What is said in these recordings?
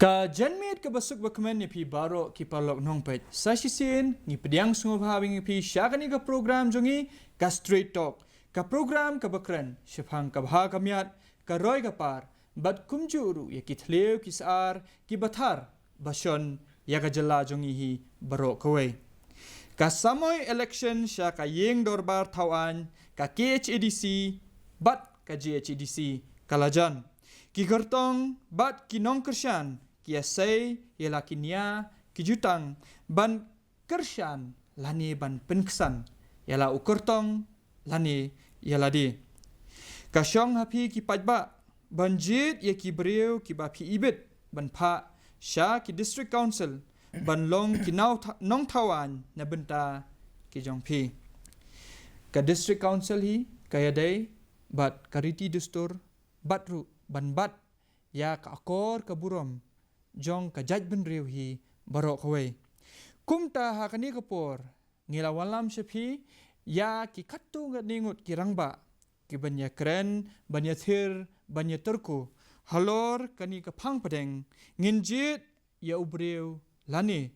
Ka janmit ka basuk bakman ni pi baro ki palok nong pet sasisin ni pediang sungo bhaving pi syakani ka program jongi ka straight talk ka program ka bakran shifang ka bha kamyat ka roy ka par bat kumjuru ya ki thleu ki sar ki bathar bashon ya ka jalla jongi hi baro kawai ka samoy election sya ka yeng dorbar thawan ka KHADC bat ka GHADC kalajan ki gertong bat ki nong kersyan ki asai ialah kinia ki jutang ban kersyan lani ban penksan ialah ukertong lani ialah di kasyong hapi ki pajba ban Jied ye ki Briew ki ba pi ibit ban pha sya ki district council ban long ki nong tawan na benta ki jong pi ka district council hi kaya dai bat kariti dustur batru ban bat ya ka akor ka burom jong ka judge ben Briew hi barok hoi kumta ha kani kapor ngila walam shapi ya ki kattu ngat ningut ki rangba ki banya kren banya thir banya turku halor kani ka phang padeng ngin Jied ya Briew lani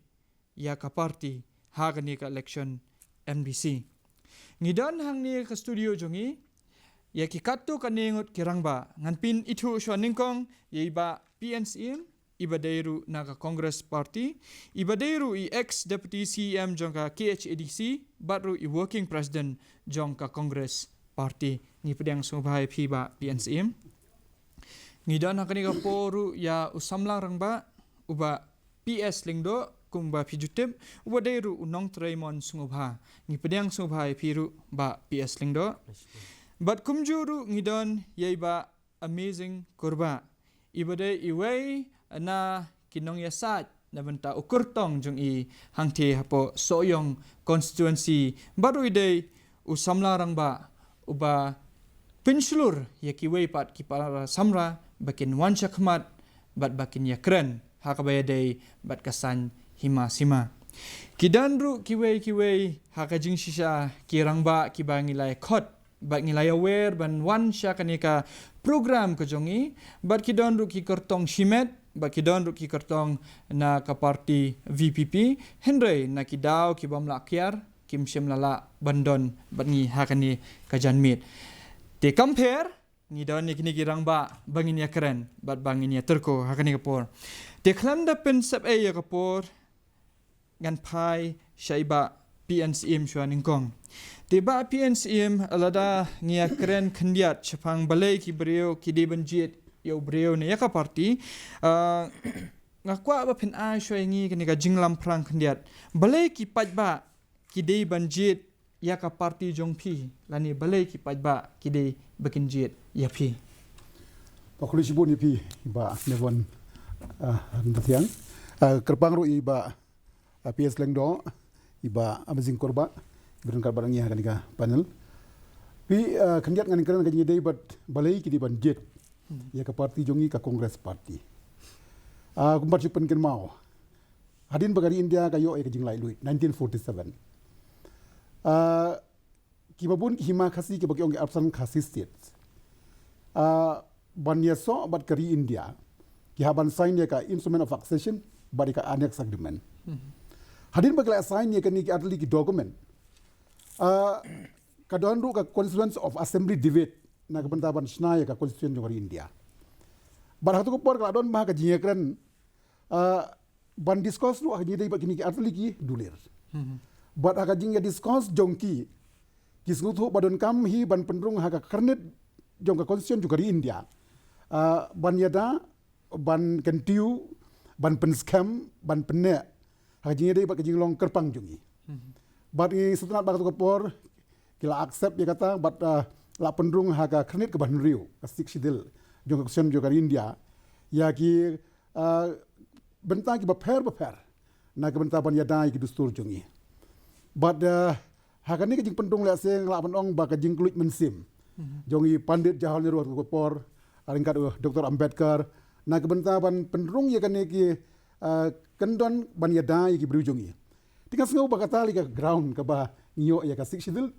ya ka party ha kani ka election MBC ngidon hang ni ka studio jongi ya ki kattu kaningut kirangba nganpin itu shwaningkong ya iba PNCM iba dairu naga Congress Party iba dairu i ex deputy CM jongka KHADC batru i working president jongka Congress Party ni pedang sumbai phi ba PNCM ngidan hakani ka poru ya usamlang rangba uba PS lingdo kumba pijutip uba dairu unong Traimon sungubha ni pedang sumbai phiru ba PS lingdo Bat kumjuru ngidon yaiba amazing kurba. Ibade iway na kinong yasat na benta ukurtong jung i hangte hapo soyong constituency. Baru ide usamla rangba uba pinsulur yakiway pat kipara samra bakin wansha khmat bat bakin yakren hakabayade bat kasan hima sima. Kidanru kiway hakajing shisha kirangba kibangilay khot bat ngilai aware ban wan sya kanika program kejongi bat kidon ru ki kertong shimet bat kidon ru ki kertong na ka parti VPP henry na kidau ki bamla kyar kim shemlala bandon bat ngi hakani ka janmit te compare ni don ni kini girang ba bangin ya keren bat bangin ya terko hakani kapor te klamda pen sab e ya kapor ngan pai shaiba PNCM shwaningkong tiba PNCM alada ngia keren kendiat chapang balai ki Briew ki deben Jied yo Briew ne yaka party ngakwa ba pen a shoi ngi kini ka jinglam prang kendiat balai ki pajba ki deben Jied yaka party jong pi lani balai ki pajba ki de bakin Jied ya pi pakuli sibun pi ba nevon ndatiang kerpang ru iba PS lengdo iba amazing korba berengkar barang ya kanika panel pi kendiat ngani keren kaji dei bat balai ki di ban Jied ya ka parti jongi ka Congress Party kumpat sipen ken mau hadin bagari India kayo e kajing lai luit 1947 ki babun hima khasi ki bagi ong absan khasi state ban yeso bat kari India ki haban sign ya ka instrument of accession bari ka annex agreement hadin bagla sign ya kani ki atli ki document kadon ru ka constituents of assembly debate na ka bentaban snaya ka constituent jong India bar hatu ko por ka don ma ka jingekran ban discuss ru ajini dei bakini ki atli ki dulir bat aga jingya discuss jongki kisnuthu badon kam hi ban pendrung ha ka karnet jong ka constituent jong India ban yada ban kentiu ban penskam ban penne ha jingya dei bakini long kerpang jongi bat ni setelah bakat kapor kila accept dia kata bat la pendrung haga krenit ke Briew kasik sidil jong kesion jong India ya ki bentang ki baper na ke bentaban ya dai ki dustur jongi bat haga ni ke jing pendrung la seng la penong ba ke jing kluit mensim jongi pandit jahal ni ruat kapor aringkat Dr. Ambedkar na ke bentaban pendrung ya kan ki kendon ban ya dai ki Briew jongi tinggal sengau bakatali ke ground ke bah ngiyo ya ka sik sidil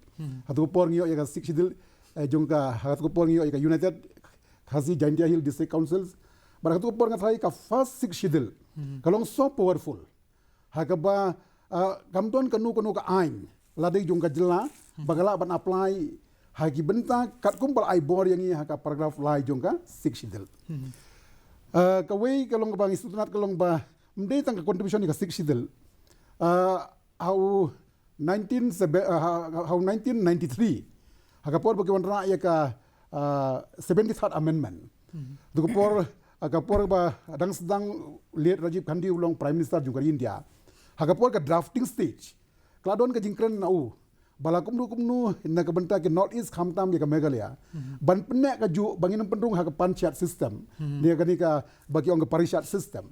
hatu por ngiyo ya ka sik sidil jongka hatu por ngiyo ya ka United Khasi Jandia Hill District Councils Barang tu por ngatai ka fast six shidil. Kalong so powerful. Hakaba kamton kanu ka ain. Ladai jong ka jela bagala ban apply hagi benta kat kumpal ai bor yang haka paragraph lai jong ka six shidil. Kawai kalong ka bang istudnat kalong ba mdei tang ka contribution ni ka six shidil. How 1993 hakapor bagaimana rakyat ka 73rd amendment dukapor hakapor ba adang sedang lihat Rajiv Gandhi ulong prime minister juga India hakapor ka drafting stage kladon ka jingkren nau balakumnu na ka benta ke north east khamtam ke Meghalaya ban penek ka ju bangin pendung hak panchayat system dia ka ni ka bagi ong ka parishad system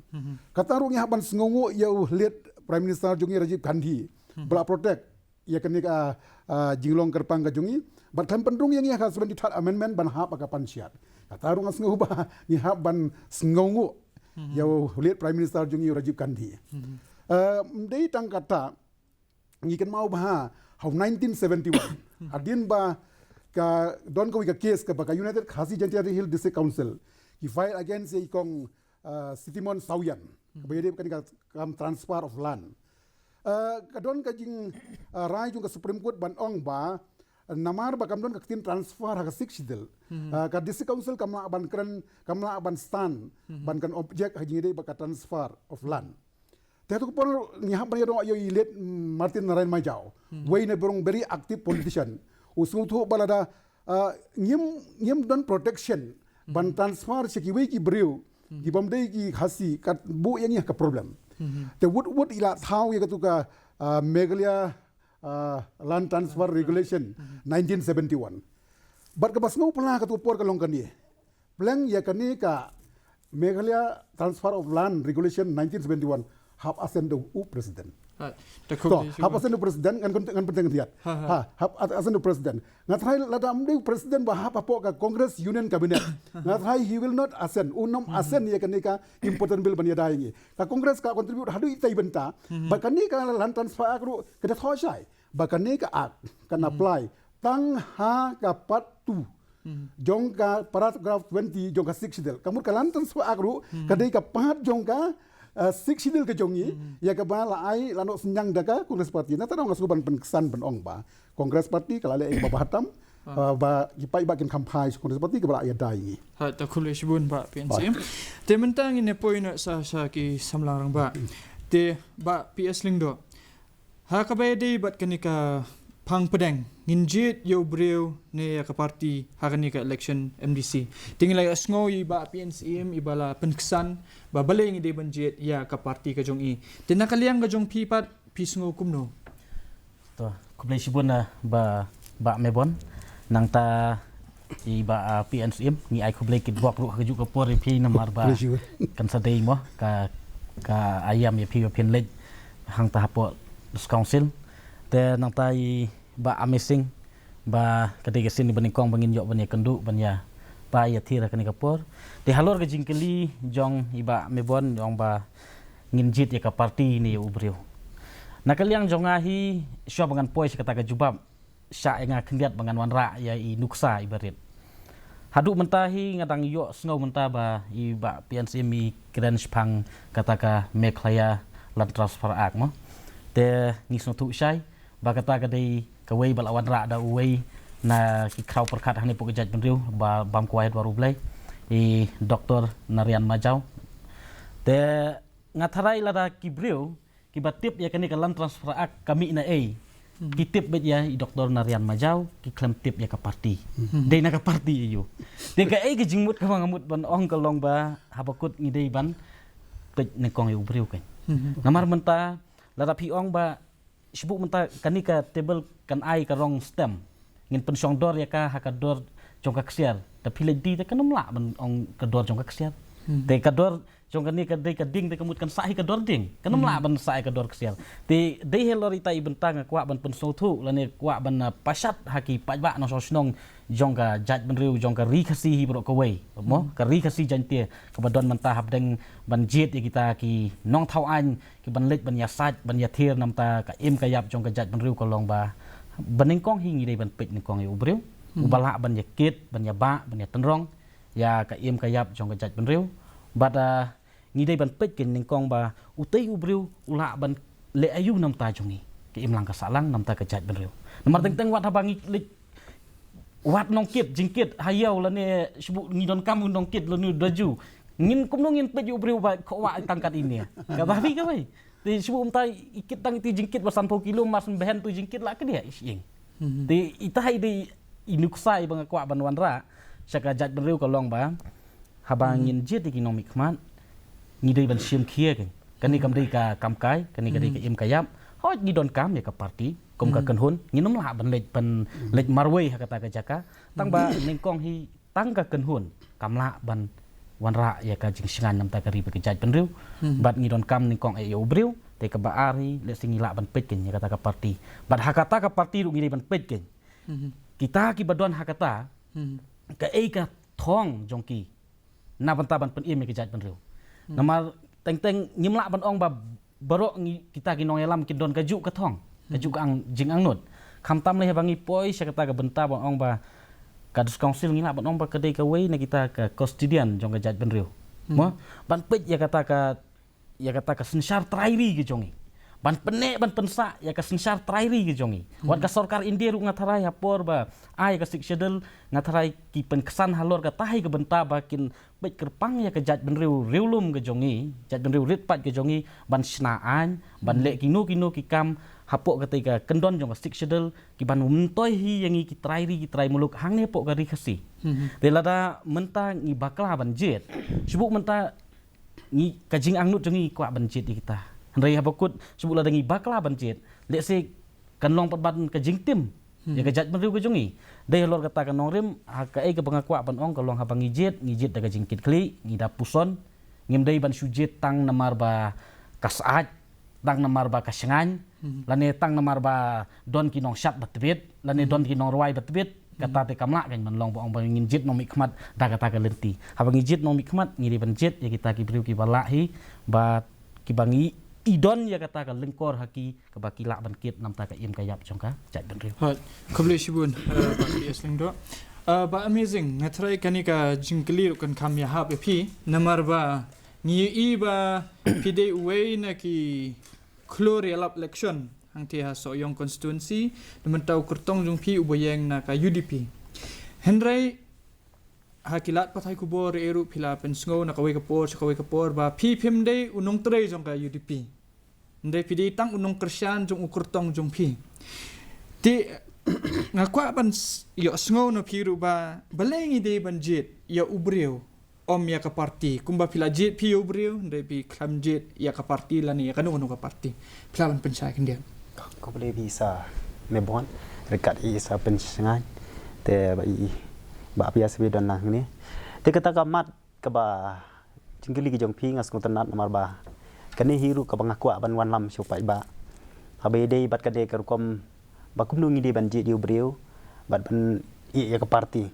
katarung ya ban sengongo yau lihat prime minister jungi Rajiv Gandhi bela protect ia kini ka jinglong kerpang ka jungi batam pendung yang ia ka 73rd amendment ban hap ka panchayat katarung asngu ba ni hap ban sengongo yau lihat prime minister jungi Rajiv Gandhi mdei tang kata ngiken mau ba how 1971 adin ba ka don ko ka case ka ba United Khasi Jantiari Hill District Council he filed against ikong Sitimon Sawian bayade kan ka transfer of land kadon ka jing rai jung ka Supreme Court ban ong ba namar ba kamdon ka tin transfer ha ka siksidel ka District Council kamla ban kren kamla ban stand ban kan object ha jing ba ka transfer of land tetu por ngihap ban yo ilet Martin Narayan Majau way na berong very active politician usung thu balada ngim don protection ban transfer sekiwe ki Briew ki Bombay ki Khasi kat bu yang ka problem the wood ila thau ya katuka Meghalaya land transfer regulation 1971 but ka basngo pala katu por kalong kani plan ya kani ka Meghalaya transfer of land regulation 1971 hap asen do president hap asen do president kan penting lihat hap asen do president ngatrai lada amde president ba hap apo ka Congress Union Cabinet ngatrai he will not asen unom asen ya kanika important bill ban ya dai ka Congress ka contribute hadu itai benta ba kanika land transfer akru kada thoshai ba kanika ak kan apply tang ha ka patu jongka paragraph 20 jongka 6 del kamur ka land transfer akru kadai ka pat jongka siksidil ke jongi ya ke bala ai lano senyang daga Kongres Parti na tanong asuban penkesan penong ba Kongres Parti kalale ing babahatam ba gipai bakin kampai Kongres Parti ke bala ya dai ha ta khule shibun ba PNC te mentang ine poina sa ki samlarang ba te ba PS lingdo ha ka ba dei bat kanika pang pedang Ngin Jied yo Briew ne ya ka parti ha kanika election MDC tingilai asngo i ba PNCM ibala penkesan ba baleng ide ban Jied ya ka parti ka jong i tinakaliang ka jong pipat pisngo kumno to kublai sibun na ba mebon nang ta i ba PNCM ni ai kublai kit bok ru haju ka por pi namar ba kan sadei mo ka ayam ya pi pin lej hang ta hapo council te nang ta i ba amazing ba kadai sin ni baning kong bangin yo banya kendu banya pa ya thira kani kapor de halor ke jingkeli jong iba mebon jong ba Ngin Jied ya ka parti ni Briew nakaliang jong ahi sya bangan poi kata ka jubab sya nga kendiat bangan wanra ya i nuksa ibarit hadu mentahi ngadang yo sngo menta ba iba PNCM mi kren spang kata ka Meghalaya land transfer act mo te ngisno tu syai ba kata ka dei kawai balawan ra da uwei na ki kraw perkat hani pok jaj Briew ba bam kuait baru blai i Dr. Narayan Majau te ngatharai lada ki Briew ki batip ya kani kalam transfer ak kami na ki tip bet ya i Dr. Narayan Majau ki klem tip ya ka parti dei na ka parti yo de ka ke jingmut ka mangamut ban ong kalong ba habakut ngidei ban pej ne kong yo Briew kan namar menta lada pi ong ba sibuk menta kanika table kan ai ka rong stem ngin pensyong dor ya ka hakador jong ka ksiar tapi ledi te kanum la ban ong kador jong ka ksiar te kador jong kani ka dei ka ding te kamut kan sahi kador ding kanum la ban sahi kador ksiar te dei helori tai bentang kwa ban pensou thu lane kwa ban pasat haki pajba no sosnong jong ka jaj Briew jong ka ri khasi hi bro ka wei mo ka ri khasi jantie ka badon menta habdeng ban Jied ya kita ki nong thau an ki ban lej ban ya saj ban ya thir namta ka im ka yap jong ka jaj Briew ka long ba baning kong hingi dei ban pej ni kong yo Briew ubala ban ya kit ban ya ba ban ya tenrong ya ka im ka yap jong ka jaj Briew bad ngi dei ban pet ken ning kong ba utei ubriu ula ban le ayu nam ta jongi ke im lang ka salang nam ta ka jat ban riu namar teng wat habangi lik wat nong kit jingkit hayau la ne sebut ngi don kamu nong kit lu daju ngin kum nongin pet ubriu ba ko wa tangkat ini ka babi ka bai ti sebut tai ikit tang ti jingkit basan po kilo mas behen tu jingkit la ke dia isyeng ti itahai di inuksai bang kwa ban wanra saka jat ban riu ka long ba habangin Jied di kinomik man ngi dei ban sim khia kan ni kam dei ka kam kai kan ni ka dei ka im kayap hoj ni don kam ya ka parti kom ka kan hun ni nom la ban lej marwei ha kata ka jaka tang ba ning kong hi tang ka kan hun kam la ban wanra ya ka jing singan nam ta ka ri ka jaj ban riu bat ni don kam ning kong e briu te ka ba ari le singi la ban pet ken ya kata ka parti bat ha kata ka parti ru ngi dei ban pet ken kita ki badon ha kata ka e ka thong jongki na ban ta ban pen im ka jaj ban riu namar teng nyimla ban ong ba barok kita kinong elam kidon kaju ka thong kaju ka ang jing ang nut kham tam le bangi poi sa kata ka benta ban ong ba kadus council ngila ban ong ba kedai ka wei na kita ka custodian jong ka jaj ban riu mo ban pet ya kata ka sensar trairi ke jongi ban pene ban pensa ya ka sensar trairi ke jongi wat ka sarkar India ru ngatharai hapor ba ai ka sik schedule ngatharai ki penkesan halor ka tahi ka benta ba kin bet kerpang ya ka jaj ben riu lum ke jongi jaj ben riu rit pat ke jongi ban snaan ban le kinu ki kam hapok ketika kendon jong ka sik schedule ki ban umtoi hi yang ki trai muluk hang ne pok ka ri khasi delada menta ngi bakla ban Jied sibuk menta ngi kajing angnut jongi kwa ban Jied kita Hendrai habakut sebut ladangi bakla ban Jied. Let's say kanlong perban ke jingtim. Ya ke jat meriu ke jongi. Dai lor kata kanong rim ka ai ke bangakwa ban ong kalong habangi Jied daga jingkit kli ngi da puson ngim dai ban sujet tang namar ba kasat tang namar ba kasengan lane tang namar ba don kinong syat batbit lane don kinong ruai batbit kata te kamla kan man long bong ngin Jied nom ikmat da kata ka lenti. Habangi Jied nom ikmat ngiri ban Jied ya kita ki beriu ki balahi ba ki bangi idon ya kata ka lengkor haki ka bakila ban kit nam ta ka im kayap jongka jat ban riu ha kable shibun ba esling do ba amazing ngatrai kanika jingkli kan kam ya hab epi namar ba ngi i ba pide way na ki chlorial election hang ti ha so yong constituency demen tau kertong jong pi ubayeng na ka UDP hendrai hakilat pathai kubor eru phila pen sngo na kawai kapor ba phi phim dei unong trei jong ka UDP ndai pidi tang unong Christian jong ukurtong jong phi ti ngakwa ban yo sngo no phiru ba balengi dei ban Jied ya ubriu om ya ka parti kumba phila Jied phi ubriu ndai pi kham Jied ya ka parti lani ya kanu ka parti phila ban pensai kendia ko boleh bisa mebon rekat isa pensengan te ba biasa be dan ni te kata kamat ke ba jingkili ki jong pi ngas ngotenat namar ba kani hiru ka bangaku ban wan lam supai ba habe dei bat kade ka rukom ba kumnu ngi de ban Jied diu briu bat ban i ya ka parti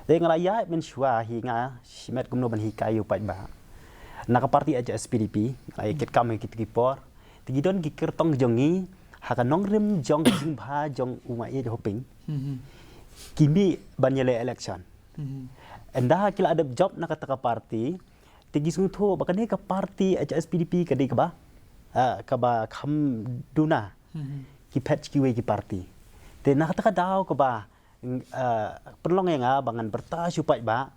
de ngalaya men shwa hi nga simet kumnu ban hi kayu pai ba na ka parti aja SPDP ai kit kam kit ki por ti don ki kertong jongi ha ka nong rim jong jing bha jong uma ye hoping kimi banyele election enda kila ada job nak kata ka parti tigi sungtho bakane ka parti HSPDP kadi ka ba kham duna ki patch ki we ki parti te nak kata ka daw ka ba perlong yang bangan berta supai ba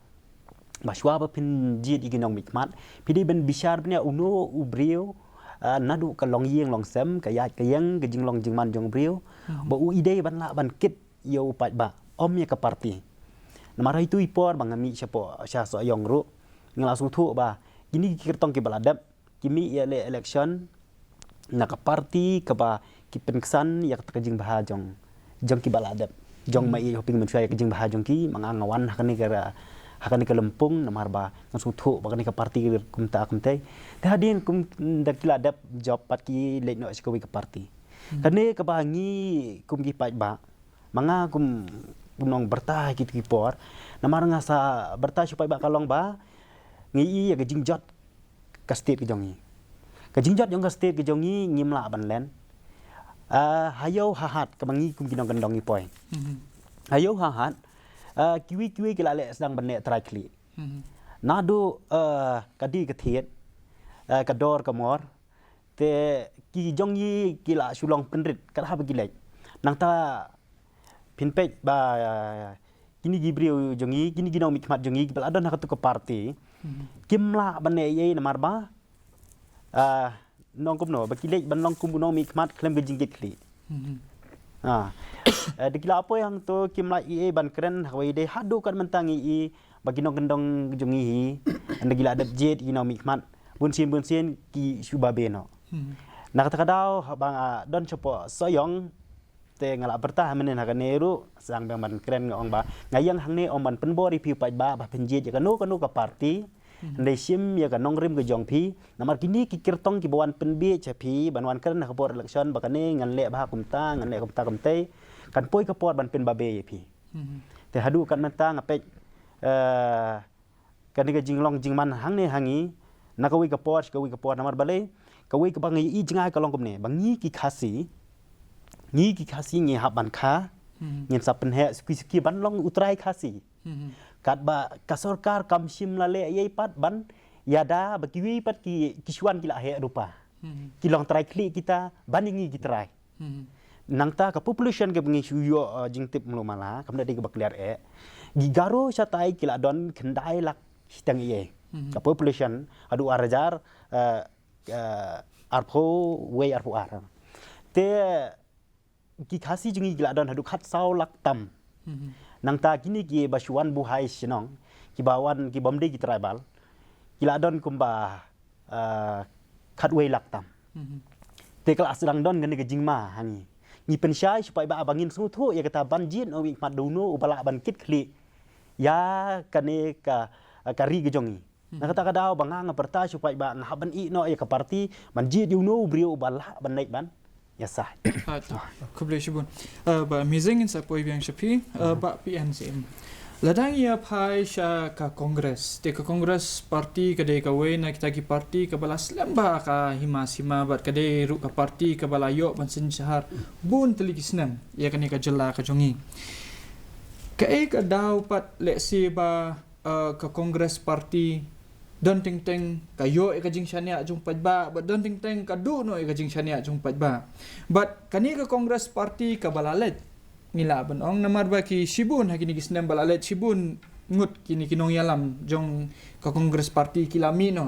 shwa ba pin Jied iginong mikmat pidi ben bishar bnya uno ubriu nadu ka long yeng long sem ka yat ka yang gejing long jingman jong briu ba u ide ban la ban kit yo upai ba om ya ka parti namara itu ipor bangami siapo sya so yong ru ngalasung thu ba kini kirtong ki baladap kimi ya le election na ka parti ka ba ki penkesan ya ka jing bah jong ki baladap jong mai hoping men ka jing bah jong ki mangangawan hakani ka lempung namar ba ngasung thu ba ka parti kumta kumtai hadin kum dak kiladap job pat ki le no sikawi ka parti kane ka ba ngi kum ki pai ba manga kum punong bertah kit kipor namar ngasa bertah supaya ba kalong ba ngi ya gejing jot ka state ke jongi ka jingjot jong ka state ke jongi ngimla ban len hayo hahat ka mangi kum kinong kendongi poi hayo hahat kiwi kila le sedang bane try kli nado kadi kethiet kador kamor te ki jongyi kila sulong penrit kadha begilek nang ta pinpej ba kini Briew jongi kini ginau mikmat jongi bal adon hakatu ke parti kimla bane ye namar ba nong kumno bakilek banlong kumbuno mikmat klem gejingit kli dikila apa yang tu kimla ie ban keren hawai de hadu kan mentangi i baginong gendong jongi hi anda gila adat Jied ginau mikmat bunsin ki subabeno nak kadau bang don cepo soyong te ngala bertah menen hakaneru sang bang ban keren ngong ba ngayang hang ne om ban penbori pi pai ba penjiet ya kanu ka parti ndai sim ya kanong rim ke jong pi namar kini ki kirtong ki bawan penbi chapi banwan keren ka bor election bakane ngan le ba kumta ngan le kumta kumte kan poi ka pot ban pen babe ya pi te hadu kan menta ngapek kan ni ka jinglong jingman hang ne hangi nakawi ka pot namar bale kawi ka bangi i jingai ka long kumne bangi ki khasi ngi hab ban kha ngin sapen he ski ban long utrai khasi kat ba kasorkar kam sim lale ye pat ban yada bakiwi pat ki kisuan kila he rupa kilong try klik kita bandingi kitrai nangta ka population ke bengi suyo jingtip mulu mala kamda de ba clear gigaro satai kila don kendai lak hitang ye ka population adu arajar arpo way arpo ar te ki khasi jungi gila don hadu khat sau lak tam nangta kini ki basuan buhai sinong ki bawan ki bomde ki tribal gila don kumba khat way lak tam te kala asrang don ngene ke jingma hangi ni pensyai supaya ba bangin suthu ya kata banjin o mat duno ubala ban kit khli ya kane ka kari ke jongi nak kata kadau bangang perta supaya ba ngaban i no ya ka parti manjid yuno Briew ubala ban naik ban ya sah kublai shibun ba amazing in sa poi biang shapi ba PNCM ladang ia pai sha ka kongres te ka kongres parti ka de ka we na kita ki parti ka balas lamba ka hima bat ka de ru ka parti ka balayo ban sin shahar bun teliki senam ia kan ka jela ka jongi ka ka dau pat let's say ba ka kongres parti don ting teng kayo ka jing shania jung pat ba but don ting teng ka du no ka jing shania jung pat ba but kani ka congress party ka balalet ngila ban ong namar ba ki shibun hakini ki snem balalet shibun ngut kini kinong yalam jong ka congress party kilami no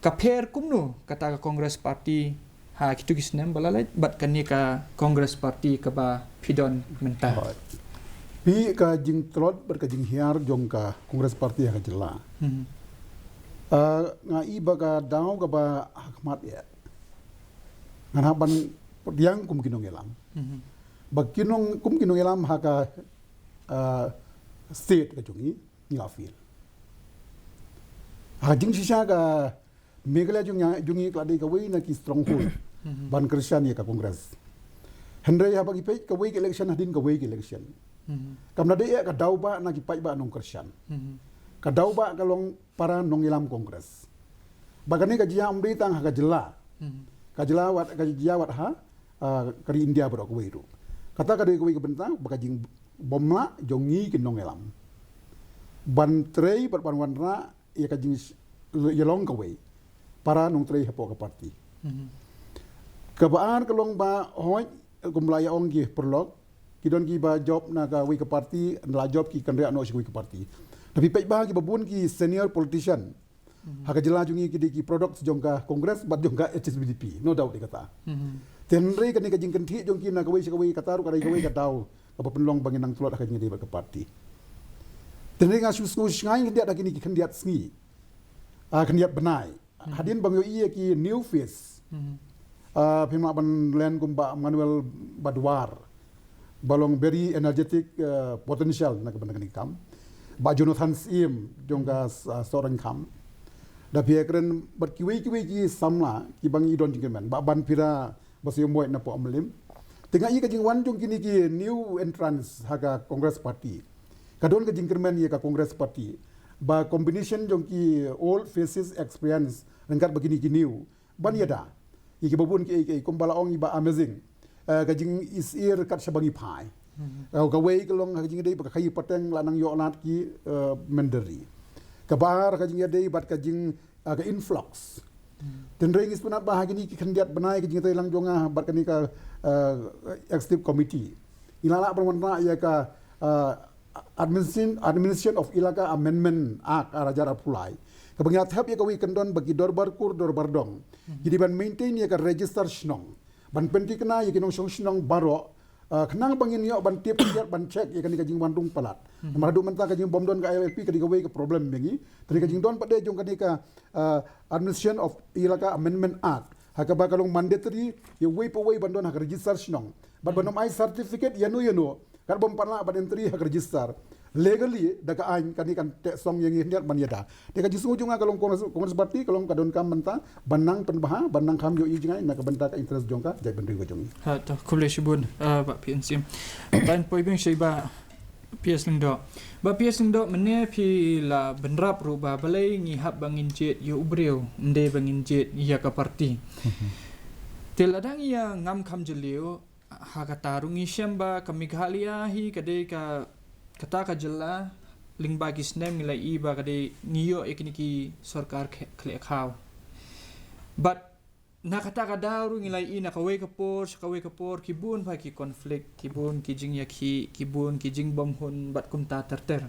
ka per kumno kata ka congress party ha kitu ki snem balalet but kani ka congress party ka ba pidon menta pi ka jing trot ber ka jing hiar jong ka congress party ka jela nga iba ka daw ka ba hakmat ya ngan haban diang kum kinong elam bag kinong kum kinong elam ha ka state ka jungi nga feel ha jing sisa ka megala jungi ka de ka we na ki stronghold ban Christian ya ka congress Henry ha bagi pe ka we election hadin ka we election kam na de ka daw ba na ki pai ba nong Christian kadau ba kalong para nong ilam kongres bagani ka jia amri tang ha jela ka jela wat ka jia wat ha kari India bro ko wiru kata ka de ko ke bentang baka jing bomla jongi ke nong ilam ban trei ban wanra ya ka jing yelong ka we para nong trei hapo ka parti kabaan kalong ba hoy kumlaya ong gi perlok kidon ki ba job na ka we ka parti la job ki kan rea no si we ka parti tapi pek bagi babun ki senior politician haka jela jungi ki produk sejongka kongres bat jongka HSBDP no doubt dikata tenre kan ka jing kenti jongki na kawai sekawai kataru kadai kawai katau apa penlong bangin nang tulot haka jingi ke parti tenre nga sus ngai dia dak ni kan dia sngi kan dia benai hadin bangyo iya ki new face pima ban len kumba Manuel Badwar balong very energetic potential na kebanyakan ikam ba Jonathan Sim jongga seorang kam da biakren berkiwi ki samla ki bangi don jingmen ba ban pira basio moy na po amlim tinga i ka jingwan jong kini ki new entrance haga congress party kadon ka jingkermen ye ka congress party ba combination jong ki old faces experience rengkat begini ki new ban yada ki babun ki kumbala ong ba amazing ka jing is ear kat sabangi pai ka wei kelong ka jing dei ba kai pateng lanang yo lat ki menderi kabar ka jing dei bat ka jing ka influx ten rengis puna bah gini ki kandiat banai ki jing lang jonga bat ka ni ka executive committee ilala permanna ya ka administration of ilaka amendment act arajar apulai kebangyat hab ya ka wi kendon bagi dorbar kur dorbar dong jadi ban maintain ya ka register snong ban penti kena ya kinong snong baro kenang bangin yo ban tiap tiap ban check ya kan ka jing bandung palat maradu menta ka jing bom don ka IFP ka digawe ka problem bengi tadi ka jing don pade jong ka ni ka administration of ilaka amendment act haka ba kalong mandatory ya way po way bandon haka register snong ban banom ai certificate yanu kan bom panla ban entry haka register legally daga ain kan ikan tek song yang hindiat ban yada de ka jing sujunga kalong kongres parti kalong kadon kam menta banang penbaha banang kam yo ijingai na ka benta ka interest jongka jai bendri go jong ha to kule shibun ba PNCM ban poi bing shei ba PS Lingdo ba PS Lingdo mene pi la benrap ru ba balai ngi hab bangin Jied yo Briew nde bangin Jied ya ka parti teladang ya ngam kam jelio ha ka tarungi syamba ka Meghalaya hi kade ka kata ka jela ling bagi snem nilai i ba kade niyo ekiniki sarkar khle khaw but nakata ka daru ngilai i nakaway kapor kibun pa ki conflict kibun ki jing yakhi kibun ki jing bom hun bat kum ta terter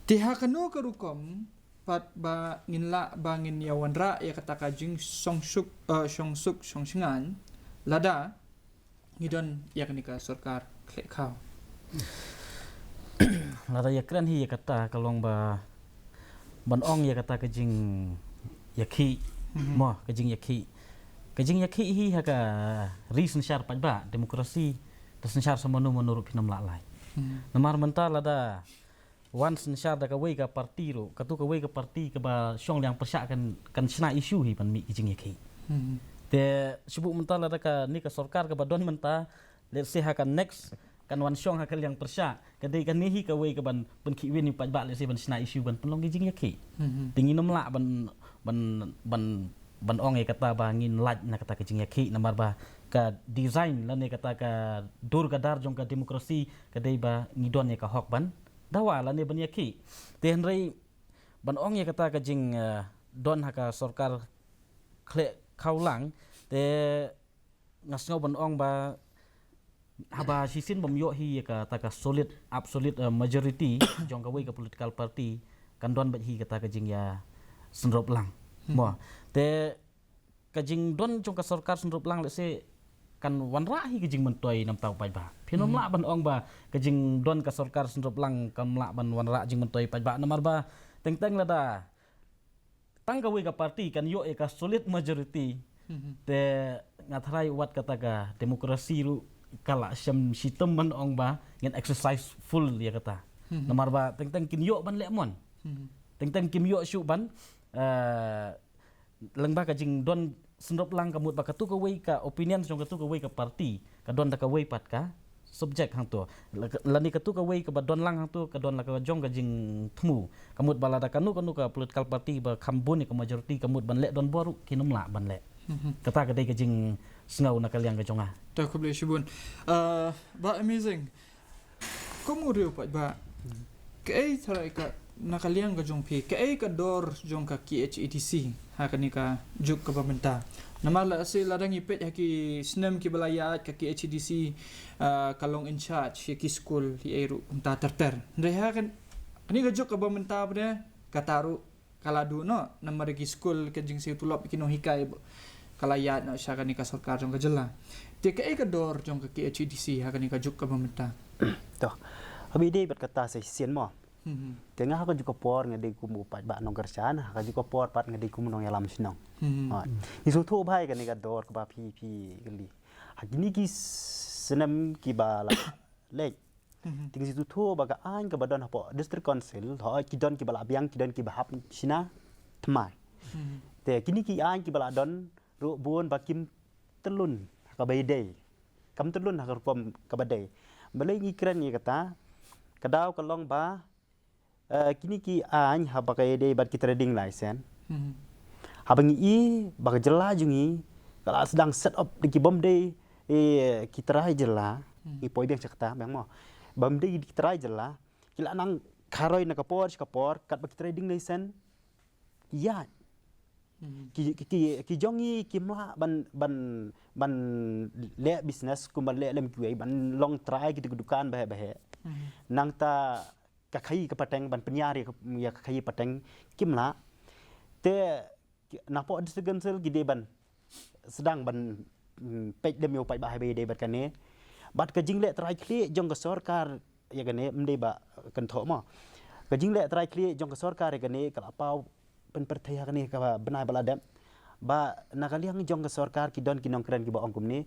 tiha kanu karukom pat ba nginla bangin yawan ra ya kata ka jing songsingan lada ngidon yaknika sarkar khle khaw Lada ya keren hi ya kata kalong ba ban ong ya kata kejing yakhi mo kejing yakhi hi ha ka reason syar pat ba demokrasi tas syar samanu menurut pinam lai namar mental lada once syar da ka wei ka parti ro ka tu ka wei ka parti ka ba syong yang persyak kan sna isu hi pan mi kejing yakhi te sibuk mental lada ka ni ka sarkar ka ba don menta let's say ha ka next kan wan syong hakal yang persya kadai kan ni ka wei ka ban ki win ni pat ba le se ban sna issue ban penlong gijing yakhi tingin namla ban ong e kata ba ngin laj na kata gijing yakhi namar ba ka design lan e kata ka dur ka dar jong ka demokrasi kadai ba ngidon e ka hok ban dawa lan e ban yakhi ten rei ban ong e kata ka jing don haka sarkar khle khaulang te ngasngo ban ong ba haba sisin bom yo hi ka taka solid absolute majority jong ka wei ka political party kan don bat hi ka taka jing ya senrop lang mo te ka jing don jong ka sarkar senrop lang le se kan wan ra hi ka jing mentoi nam tau pai ba phinom la ban ong ba ka jing don ka sarkar senrop lang kam la ban wan ra jing mentoi pai ba namar ba teng la da tang ka wei ka party kan yo e ka solid majority te ngatrai wat kata ka demokrasi ru kala syam sitem man ong ba ngen exercise full ya kata namar ba teng kin yo ban lemon teng kim yo syu ban leng ba ka jing don sendop lang kamut ba katu ka wei ka opinion jong katu ka wei ka party ka don da ka wei pat ka subject hang to lani katu ka wei ka ba don lang hang to ka don la ka jong ka jing thmu kamut bala da kanu ka political party ba khambun ka majority kamut ban le don boru kinum la ban le kata ka dei ka jing sngau na kalyang ka jonga ta ko ble shibun ba amazing komu rio pat ba kai tharai ka nakaliang ka jong phi kai ka dor jong ka KHETC ha kani ka juk ka pamenta namala se ladang ipet ha ki snem ki balayat ka KHETC kalong in charge ki school hi eru unta terter ndai ha kan ani ka juk ka pamenta bre kataru kaladu no namar ki school ka jing se tulop ki no hikai kalayat na siya kani ka sarkar jong ka jela te ka dor jong ka KHETC ha kani ka juk ka pamenta to abi dei bat kata se sien mo tengah ka juga por ngade kumu pat ba nong kerjaan ka juga por pat ngade kumu nong yalam sinong isu thu bhai ka ni ka dor ka ba phi gali hagini ki senam ki ba la lek ting situ thu ba ka an ka badon hapo district council ho ki don ki bala biang ki don ki bahap sina thmai te kini ki an ki bala don ru buon bakim telun ka baidei kam telun ha pom ka badai balai ngi kran ni kata kadaw kalong ba kini ki an ha bakai dei bat ki trading license habang i bag jela jungi kala sedang set up di ki bom dei ki trai jela i poi biang cakta bang mo bom dei ki trai jela kila nang karoi nak kapor kat bagi trading license ya ki jongi ki mla ban le business ku ban le lem kuai ban long try ki dukan bah nang ta ka khai ka pateng ban penyari ya ka khai pateng kim la te napo district ki de ban sedang ban pej dem yo pai bah be de bat kane bat ka jing le try kli jong ka sarkar ya kane mde ba kan tho ma ka jing le try kli jong ka sarkar ya kane ka pau pen perthaya kane ka benai baladam ba nakaliang jong ka sarkar ki don ki nong kren ki ba ongkum ni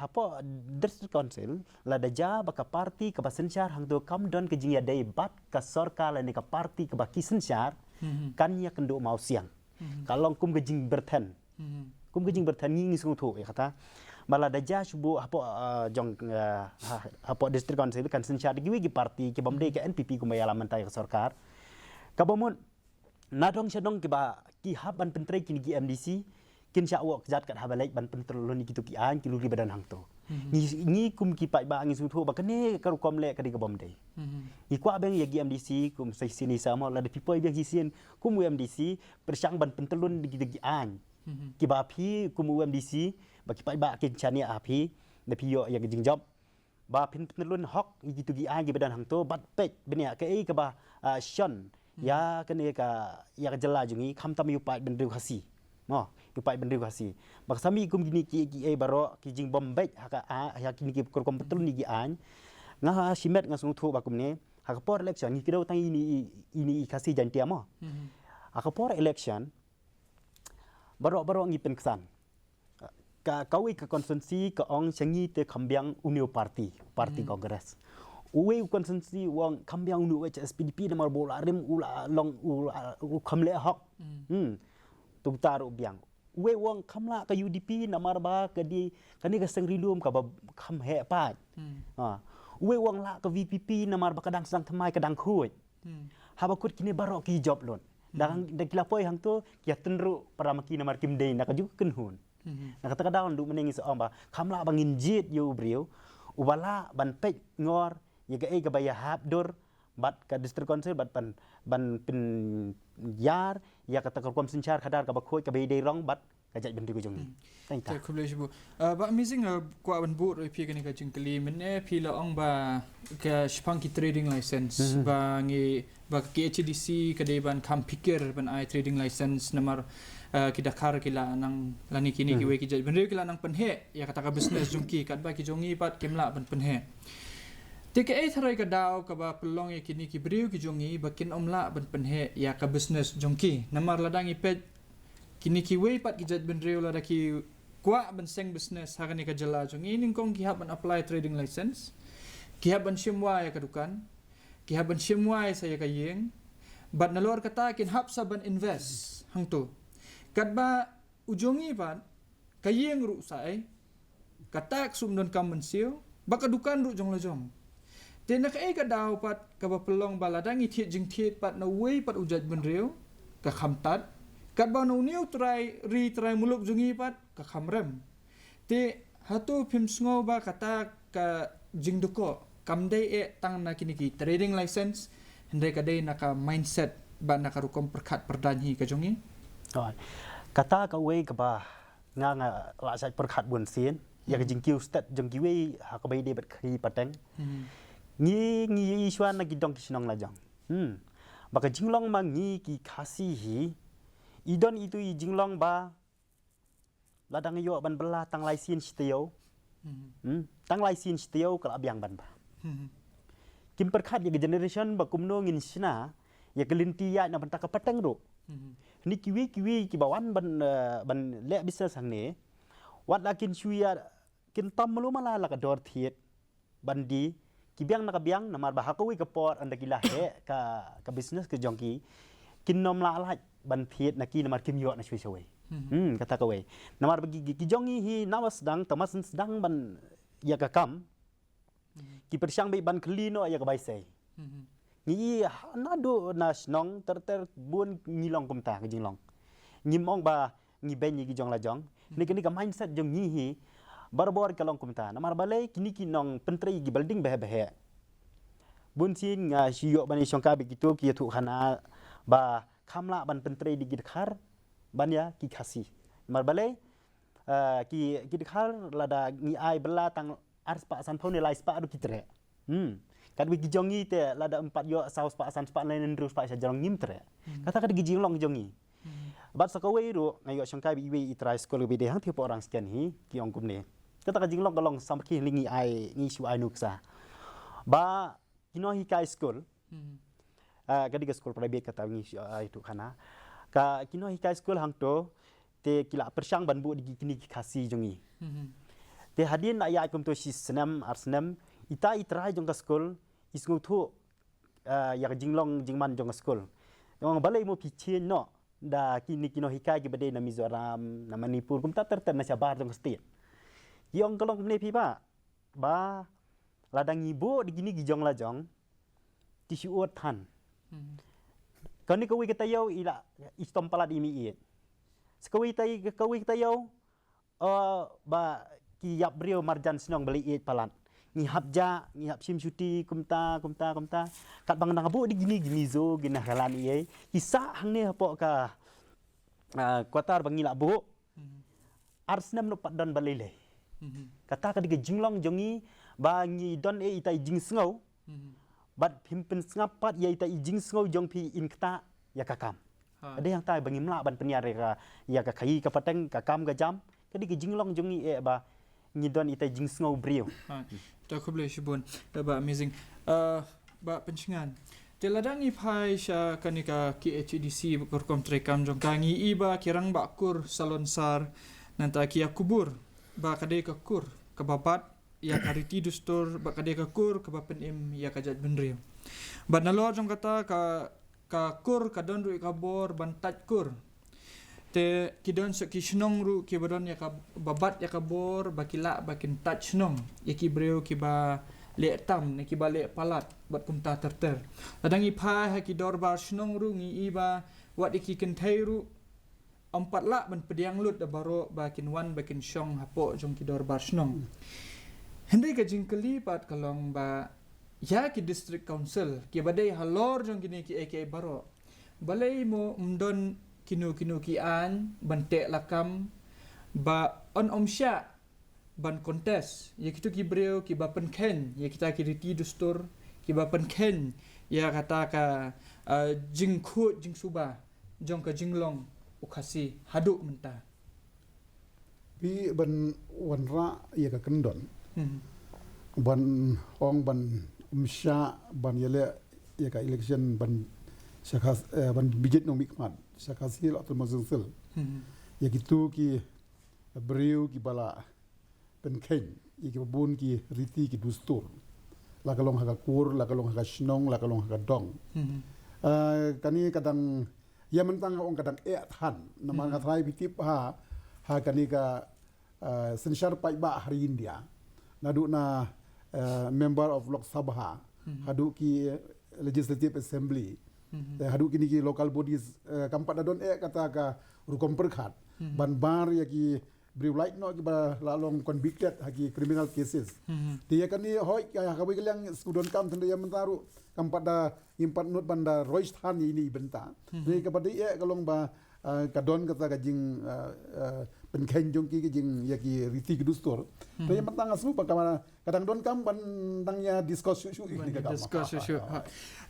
hapo district council la daja ba ka parti ka ba senchar hang do kam don ke jing ya dei bat ka sarkar la ni ka parti ka ba ki senchar kan ya kendo mau siang kalong kum ke jing berten kum ke jing berten ngi sung tho ya kata bala daja subu hapo jong hapo district council kan senchar gi wi parti ki bamde ke NPP ku mayala mantai ka sarkar ka bamun nadong syadong ke ba ki hab ban pentrei kini gi MDC kin sya wok jat kat habalek ban pentrolon ni kitu ki an ki luri badan hang to ni kum ki pai ba ngi su tho ba kane karu kom le ka di ka bom dei ni kwa beng ya gi MDC kum sai sini sama la de people beng hi sien kum MDC persang ban pentrolon di gi an ki ba phi kum MDC ba ki pai ba kin chani a phi de phi yo ya jing job ba pentrolon hok gi tu gi an gi badan hang to bat pek benia ke ai ka ba shon ya kene ka ya jela jungi kham tam yu pai ben riu khasi mo yu pai ben riu khasi bak sami kum gini ki e baro ki jing bom bet haka a ya kini ki kor komputer ni gi an nga simet nga sung thu ba kum ne haka por election ni kido tang ini khasi jan tia mo haka por election baro ngi pen ksan ka kawi ka konsensi ka ong changi te khambyang unio party congress uwe konsensi wang kambyang nu wech SPDP namar bola rim ula long ula khamle hok tu taru biang uwe wang khamla ka UDP namar ba ka di kani ka sengrilum ka ba kham he pa uwe wang la ka VPP namar ba kadang sang thamai kadang khuj haba kut kini barok ki job lon dang kilapoi hang tu kia tenru paramaki namar kim dei nak ju kenhun nak kata kadang du menengi so ba khamla bangin Jied yo Briew ubala ban pej ngor ya ga baya hab dur bat ka district council bat ban pin yar ya kata kom senchar khadar ka bakhoi ka be rong bat ka jaj bendu jong thank you kuble bu ba amazing kwa ban bu ro pi ka jingkli men pi la ong ba ka spanky trading license ba ngi ba ke HDC ka de ban kam pikir ban I trading license namar kita kar kila nang lani kini ki we ki jaj bendu kila nang penhe ya kata ka business jongki kat ba ki jongi pat kemla ban penhe Tika tharai ka daw ka ba pelong ya kini ki Briew ki jongi bakin omla ban penhe ya ka business jongki namar ladang ipet kini ki we pat ki jat ben Briew la ki kwa ban seng business ha ni ka jala jongi ning kong ki hab ban apply trading license ki hab ban shimwa ya ka dukan ki hab ban shimwa sa ya ka yeng bat nalor kata kin hab sa ban invest hang to kat ba ujongi pat ka yeng ru sai katak sum don kam ban siu ba ka dukan ru jong la jong Tena ka ka daw pat ka ba pelong baladang ithit jing thit pat na way pat ujat ben Briew ka khamtat kat ba no new try muluk jungi pat ka khamrem te hatu phim sngo ba kata ka jing duko kamdei tang na kini ki trading license hende ka dei na ka mindset ba na ka rukom perkhat perdanhi ka jongi kata ka way ka ba nga la sai perkhat bun sien ya ka jing kiu stat jong ki way ha ka bai de bat khi pateng ngi iswan na gidong kisnong la jang baka jinglong ma ngi ki khasi hi idon itu i jinglong ba ladang yo ban bela tang lai sin steo tang lai sin steo kala biang ban ba kim perkhat ya generation ba kumno ngin sina ya kelinti ya na ban ta ka pateng ro ni kiwi ki bawan ban le business hang ne wat la kin shuya kin tam lu mala la ka dor thiet bandi kibiang nak biang namar bahakawi ke port anda gila he ka business ke jongki kinom la ala ban thiet naki namar kim yo na shwe shwe kata ka we namar bagi ki jongi hi nawas dang tamas sedang ban ya ka kam ki persyang be ban klino ya ka bai sei ni nado na snong ter bun ngilong kumta ke jinglong ngimong ba ngi ben ni jong la jong ni ka mindset jong ni hi barbor kalong kumta namar balai kini kinong pentrei gi building behe bunsin nga siyo ban isyongka begitu ki tu khana ba khamla ban pentre di gidkhar ban ya ki khasi mar balai ki gidkhar lada ngi ai bela tang ars pa san phone lai spa du kitre kad wi gijongi te lada 4 yo saus pa san spa lain terus pa sajong ngim tre kata kad gijing long jongi bat sakawai ru ngayo syongka bi wi itrai skol bi de hang thipo orang sekian hi ki ong kumne kata kad jinglong kalong samki lingi ai ngi su ai nuksa ba kino hi kai school kadi ke school private kata ngi itu khana ka kino hi kai school hang to te kila persyang ban bu di kini khasi jongi te hadin na ya kum to si senam arsenam ita itrai jong ka school isngu thu ya jinglong jingman jong ka school yong balai mo pichen no da kini kino hi kai ki bade na Mizoram na Manipur kum ta ter na sabar jong state yong kalong ne pi ba ladang ibu di gini gijong la jong tisu ot tan kani kawi kita yau ila istom palat imi it sekawi kita yau ba ki yap Briew marjan senong beli it palat ni habja ni hab sim cuti kumta kat bang nang abu di gini zo gina halan iye kisah hang ne hapo ka kuatar bangila bu arsnam no padon balile kata ka di jinglong jongi bangi don itai jing sngau bat pimpin ngapat ya itai jing sngau jong pi in kta ya kakam ada yang tai bangi mla ban peniar ya ka kai ka pateng kakam ga jam kadi ke jinglong jongi ba ngi don itai jing sngau Briew ta khuble shibun ba amazing ba pencingan teladang i phai sha kanika KHDC berkom trekam jong kangi iba kirang ba kur salon sar nanta kia kubur ba kade ka kur kabapat ya kariti dustur ba kade ka kur kabapen im ya kajat benri ba nalor jong kata ka kur kadon ru kabor ban tat kur te kidon se kishnong ru ki badon ya ka babat ya kabor bakila bakin tat shnong ya ki Briew ki ba le tam ne ki ba le palat bat kumta terter ladang i pha ha ki dor bar shnong ru ngi iba wat iki kentai ru 4 la ban pediang lut da baro bakin wan bakin syong hapo jong ki dor bar shnong hendai ka jingkeli pat kalong ba ya ki district council ki badai halor jong kini ki AK baro balai mo mdon kinu ki an ban tek lakam ba on omsya ban kontes ya kitu ki Briew ki ba pen Kane ya kita ki riti dustur ki ba pen Kane ya kata ka jingkhut jing suba jong ka jinglong ukasi haduk menta pi ban wanra ya ka kendon ban ong ban umsya ban yele ya ka election ban syakas ban bijit no mikmat syakasil atau mazungsil ya gitu ki Briew ki bala pen Kane ya ki bun ki riti ki dustur la kalong ha kur la kalong ha shnong la kalong ha dong kani kadang ya mentang ong kadang han nama ngatai bitip ha kani ka sensyar pai ba hari India nadu na member of Lok Sabha hadu ki legislative assembly hadu kini ki local bodies kampat dadon kata ka rukom perkhat ban bar ya ki Briew light no ki ba lalong convicted hagi criminal cases dia kan ni hoi ka ka yang student kam tanda yang mentaru kampat da impat not banda roistan ini benta ni ka pada kalong ba kadon kata ka jing pen Kane jong ki jing ya ki riti dustur to yang mentang asu pa kadang don kam ban tangnya discuss shu ni ka discuss shu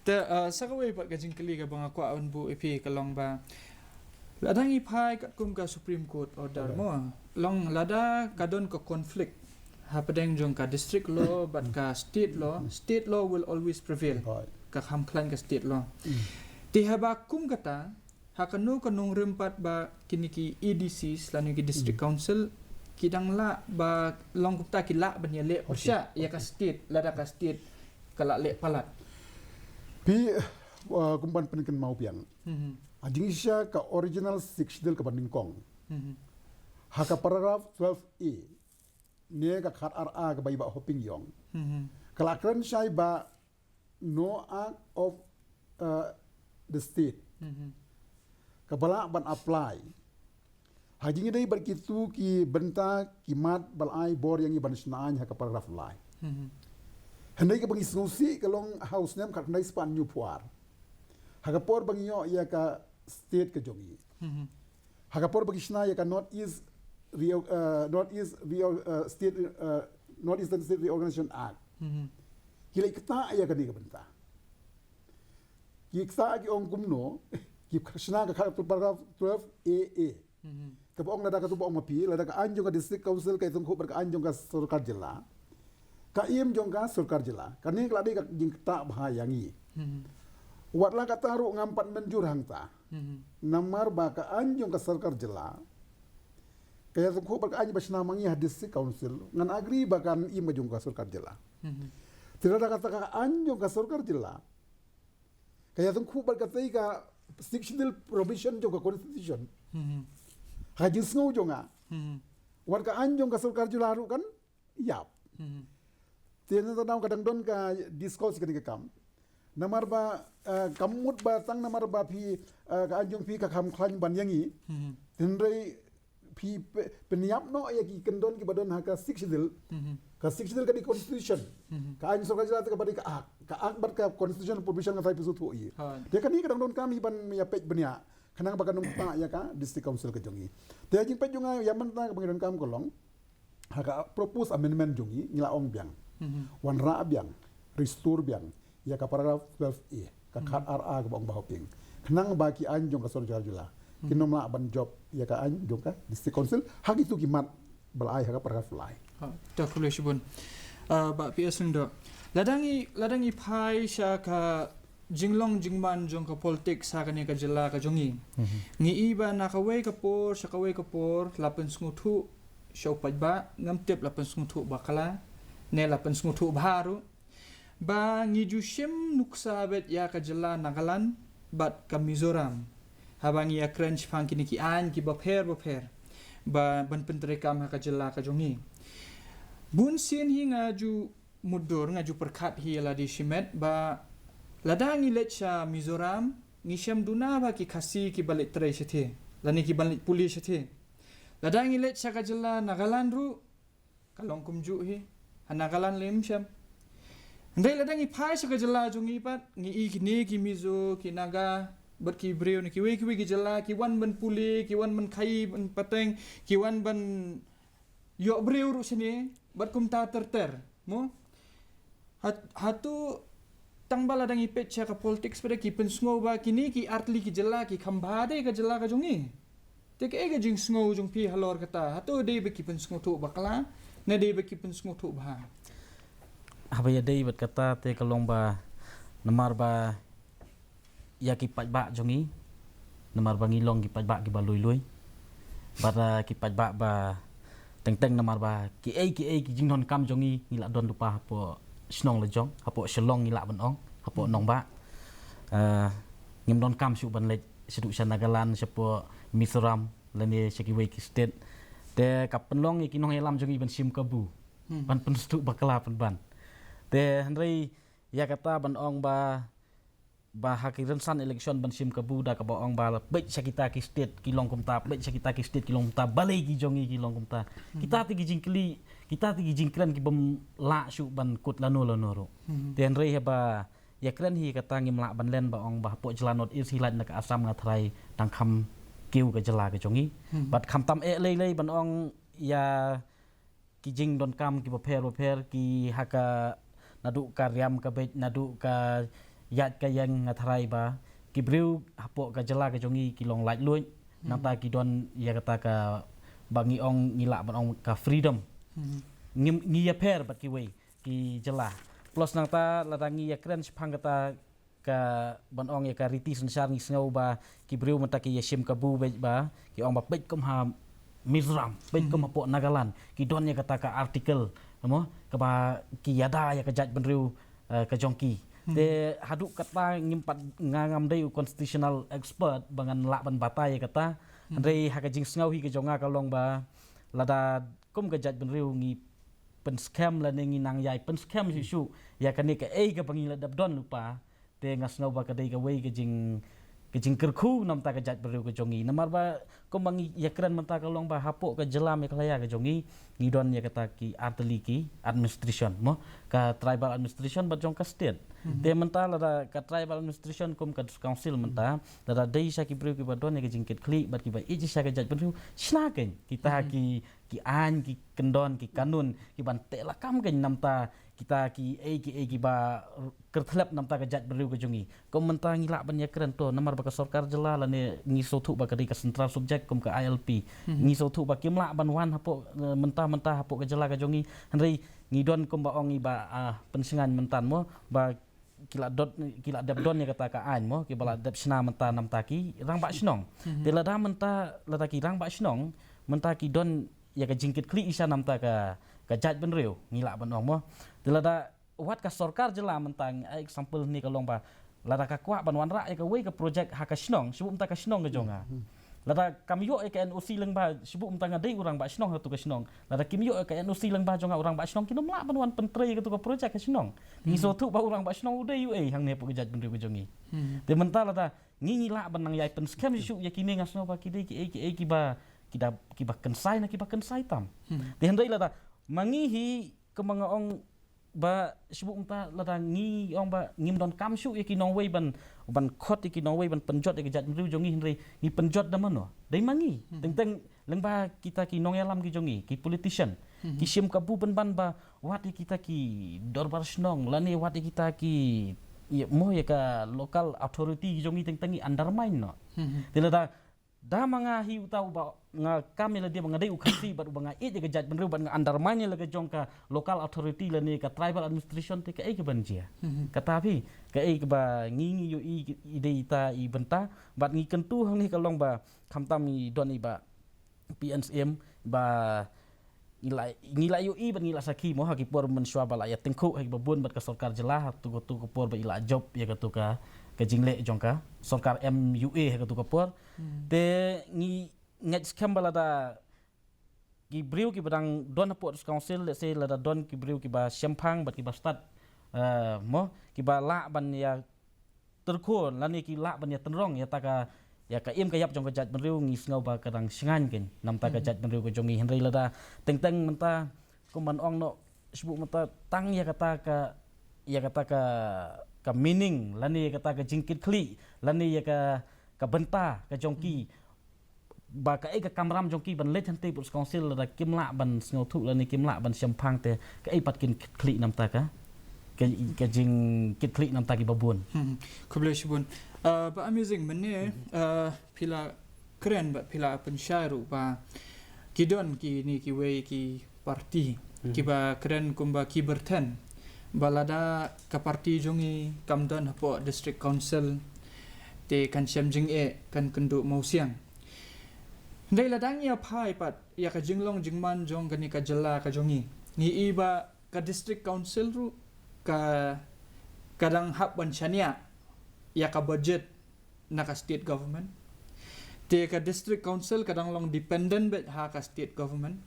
te sakawai pat ka jingkeli ka bang aku aun bu EP kalong ba ladang i phai kat kum ka Supreme Court order mo long lada kadon ka conflict hapedeng jong ka district law but ka state law will always prevail ka hamklan ka state law ti haba kum kata hakanu kanung rempat ba kiniki EDC selanu ki district council kidang la ba long kupta ki la ban yele persya ya ka state lada ka state kala le palat pi kumpan penken mau piang ajing isya ka original 6 del ka bandingkong haka paragraph 12A ne ka khat RA ka bai ba hoping yong kalakran syai ba no act of the state kabala ban apply hajing dai bar kitu ki benta kimat balai bor yang iban snaan haka paragraph lai Handai ka bangi snusi kalong house nem kat handai span new puar. Hagapor bangi yo ya ka state ka jongi. Hagapor bagi shna ya ka Northeast State Northeastern State Reorganization Act. Kila kita ya ka ni ka benta. Kiksa ki ong kumno ki shna ka paragraph 12 AA. Ka ong lada ka tu ong mapi lada ka anjong ka district council ka itong ko ka anjong ka sarkar jilla. Ka im jong ka sarkar jilla. Kani kladi ka jing ta bahayangi. Watlah kata ru ngampat menjur hangta. Namar ba ka anjong ka sarkar jilla. Kaya tungku ba ka anjong ba sinamangi hadis si council ngan agri ba kan im majung ka sarkar jilla. Tidak ada kata ka anjong ka sarkar jilla. Kaya tungku ba ka ka sectional provision jong ka constitution. Haji sngau jonga. Wat ka anjong ka sarkar jilla ru kan yap. Tiada tahu kadang don ka discourse kan kam. Namar ba kamut ba tang namar ba pi ka anjong pi ka kam klan ban yangi. Tindrai pi peniap no ya ki kendon ki badon ha ka siksidil. Ka siksidil ka di constitution. Ka anjong sarkar jila ka badi ka akbar ka constitution provision ka thai pisu thu i. Dia kan ni kadang don kami ban ya pej benia. Kanang ba kanung ta ya ka district council ka jongi. Dia jing pej jonga ya man ta ka bangidon kam kolong. Ha ka propose amendment jongi ngila ong biang. Wan ra biang, restore biang, ya ka paragraph 12A, ka khat RA ka bang bahoping. Kenang baki anjong ka sarkar jula. Kinom la ban job ya ka anjong ka district council hak itu kimat belai ha ka paragraph lai. Tak boleh sebut. Bak PS ndo. Ladangi pai sya ka jinglong jingman jong ka politik sa kani ka jela ka jongi. Ngi iba na ka wei ka por, sya ka wei ka por, lapen snguthu syau pajba ngam tip lapen snguthu bakala. Ne lapan snguthu baru ba ngijushim nuksa bet ya ka jela Nagaland bat ka Mizoram habang ya crunch phang kini ki an ki bapher ba ban pentrekam ha ka jela ka jongi bun sin hi ngaju mudur ngaju perkhat hi la di shimet ba ladang ilet sha Mizoram ngisham duna ba ki khasi ki balik tre shethe lani ki balik pulis shethe ladang ilet sha ka jela Nagaland ru kalong kumju hi Nagaland lem syam. Ndai ladang ipai sa kajala jongi pat ngi kini ki mizo ki naga ber ki Briew ni ki we ki jala ki wan ban puli ki wan ban khai ban pateng ki wan ban yo Briew ru sini ber kumta terter mo hatu tangba ladang ipet cha ka politics pada ki pensngo ba kini ki artli ki jala ki khambade ka jala ka jongi tek ega jing sngo jong pi halor kata hatu dei be ki pensngo tu bakla na dei be ki pensngo tu ba apa ya dei bat kata te kalong ba namar ba ya ki pajba jongi namar ba ngilong ki pajba ki ba lui bara ki pajba ba teng namar ba ki ki jingnon kam jongi ngila don lupa hapo snong lejong hapo shelong ngila ban ong hapo nong ba ngim don kam su ban lej sedu Nagaland sepo Mizoram lani seki wei ki state te kapenlong iki nong elam jongi ban sim kabu ban penstu bakala ban te handrei ya kata ban ong ba hakiran san election ban sim kabu da ka ba ong ba bet sakita ki state ki long kumta bet sakita ki state ki long kumta balai ki jongi ki long kumta kita ti jingklan ki bam la su ban kut lano ro te handrei ba ya kren hi kata ngim la ban len ba ong ba po jalanot is hilat na ka asam ngatrai tang kham kiu ka jala ka jongi bat kham tam lei ban ong ya ki jing don kam ki bapher ki haka nadu ka riam ka bet nadu ka yat ka yang ngatrai ba ki Briew hapo ka jala ka jongi ki long lait luin nata ki don ya kata ka bangi ong ngila ban ong ka freedom ngi ya pher bat ki wei ki jala plus nangta ladangi ya kren phang kata ka ban ong ya ka riti sensar ngi snau ba ki Briew mata ki yashim ka bu ba ki ong ba bet kum ha Mizoram bet kum hapo Nagaland ki don ya kata ka artikel mo ka ba ki yada ya ka jaj ban Briew ka jongki te haduk kata ngimpat ngangam dei constitutional expert bangan la ban batai kata andrei hakajing snau hi ka jonga ka long ba lada kum ka jaj ban Briew ngi pen scam la ngi nang yai pen scam su ya kan ka ka pangila dab don lupa te ngas ngau ba ka dei ka wei ka jing kejingker khu nam ta kejat Briew ke jongi namar ba kombangi ya keren menta kalong ba hapok ke jelam ya kelaya ke jongi ngidon ya kata ki arteli ki administration mo ka tribal administration ba jong ka state te menta la ka tribal administration kum ka council menta la dei sa ki Briew ki ba don ya kejingket kli bat ki ba iji sa kejat Briew snaken kita ki an ki kendon ki kanun ki ban te la kam ken nam ta kita ki ba kertlap nam ta kejat Briew ke jongi kom menta ngila ban ya keren to namar ba ka sarkar jela la ne ngi sotu ba ka di ka central subject kum ka ILP ngi sotu ba kimla ban wan hapo mentah hapo ke jela ka jongi henry ngidon kum ba ongi ba pensingan mentan mo ba kila dep don ya kata ka an mo ki bala dep sna menta nam ta ki rang ba snong te la da menta la ta ki rang ba snong menta ki don ya ka jingkit kli isa nam ta ka jat Briew ngila ban ong mo te la da wat ka sarkar jela mentang example ni kalong ba lada ka kwa ban wan ra ka we ka project ha ka snong sebum ta ka snong ka jonga lada kam yo ka NOC leng ba sebum ta ngadai urang ba snong tu ka snong lada kim yo ka NOC leng ba jonga urang ba snong kinom la ban wan pentrei ka tu ka project ka snong ni so tu ba urang ba snong udai yu hang ne pu ka jat Briew ka jongi te menta lada ngi la ban nang yai pen scam su ya kini ngasno ba ki ki ba kensai na ki ba kensai tam te hendai lada mangihi ke mga ong ba sibuk ta lada ngi ong ba ngim don kam su ya ki nong wei ban khot ki nong wei ban penjot ya jat Briew jongi henry ngi penjot da mano dai mangi teng leng ba kita ki nong yalam ki jongi ki politician ki sim ka bu ban ba wat kita ki dorbar snong lani wat kita ki ya mo ya ka local authority ki jongi teng undermine no tilada da manga hi utau ba nga kamela dia mengadai ukasi bat banga e je jat Briew ban undermine la jong ka local authority la ni ka tribal administration te ka e ke banjia katapi ka e ba ngi yo i de ita i benta bat ngi kentu hang ni kalong ba khamtam i don i ba PNSM ba ngila yo i ban ngila saki mo ha ki por men shwa bala ya tengku ha babun bat ka sarkar jelah tu por ba ila job ya ka tu ka jingle jongka sarkar MUA ha tu kapor te ngi ngaj skambala da ki Briew ki badang don port council let's say la da don ki Briew ki ba sempang bat ki ba start mo ki ba la ban ya terkon lani ki la ban ya tenrong ya taka ya ka im ka yap jong ka jat Briew ngi sngaw ba kadang singan ken nam ta ka jat Briew ko jongi henry la da teng menta ko man ong no sibuk menta tang ya kata ka meaning lani kata ka jingkit kli lani ya ka benta ka jongki ba ka ka kamram jongki ban let hante put council la kimla ban sngaw thu lani kimla ban sempang te ka pat kin kli nam ta ka jing kit kli nam ta ki babun kublai shibun ba amazing mene pila keren ba pila pensyairu ba kidon ki ni ki we ki parti ki ba keren kumba ki berten balada ka parti jongi kamdon hapo district council te kan jing kan kendu mau siang ndai ladang ya phai pat ya ka jinglong jingman jong kani ka jela ka jongi ni iba ka district council ru ka kadang hab ban chania ya ka budget na ka state government te ka district council kadang long dependent bet ha ka state government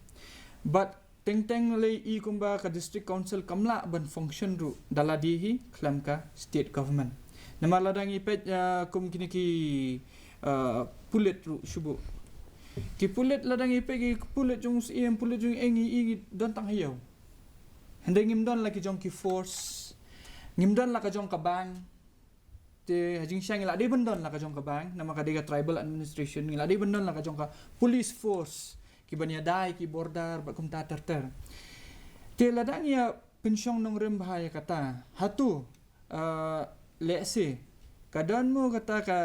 but teng le i kumba ka district council kamla ban function ru daladihi klam ka state government nama ladang ipet kum kini ki pulit ru shubu ki pulit ladang ipet ki pulit jong iem pulit jong engi i don tang hiyo hende ngim don laki jong ki force ngim don la ka jong ka bang te hajing syang ila de bendon la ka jong ka bang nama ka de tribal administration ila de bendon la ka jong ka police force ki bania dai ki bordar ba kum ta ter te ladang ya pensyong nong rem bahaya kata hatu lese kadon mo kata ka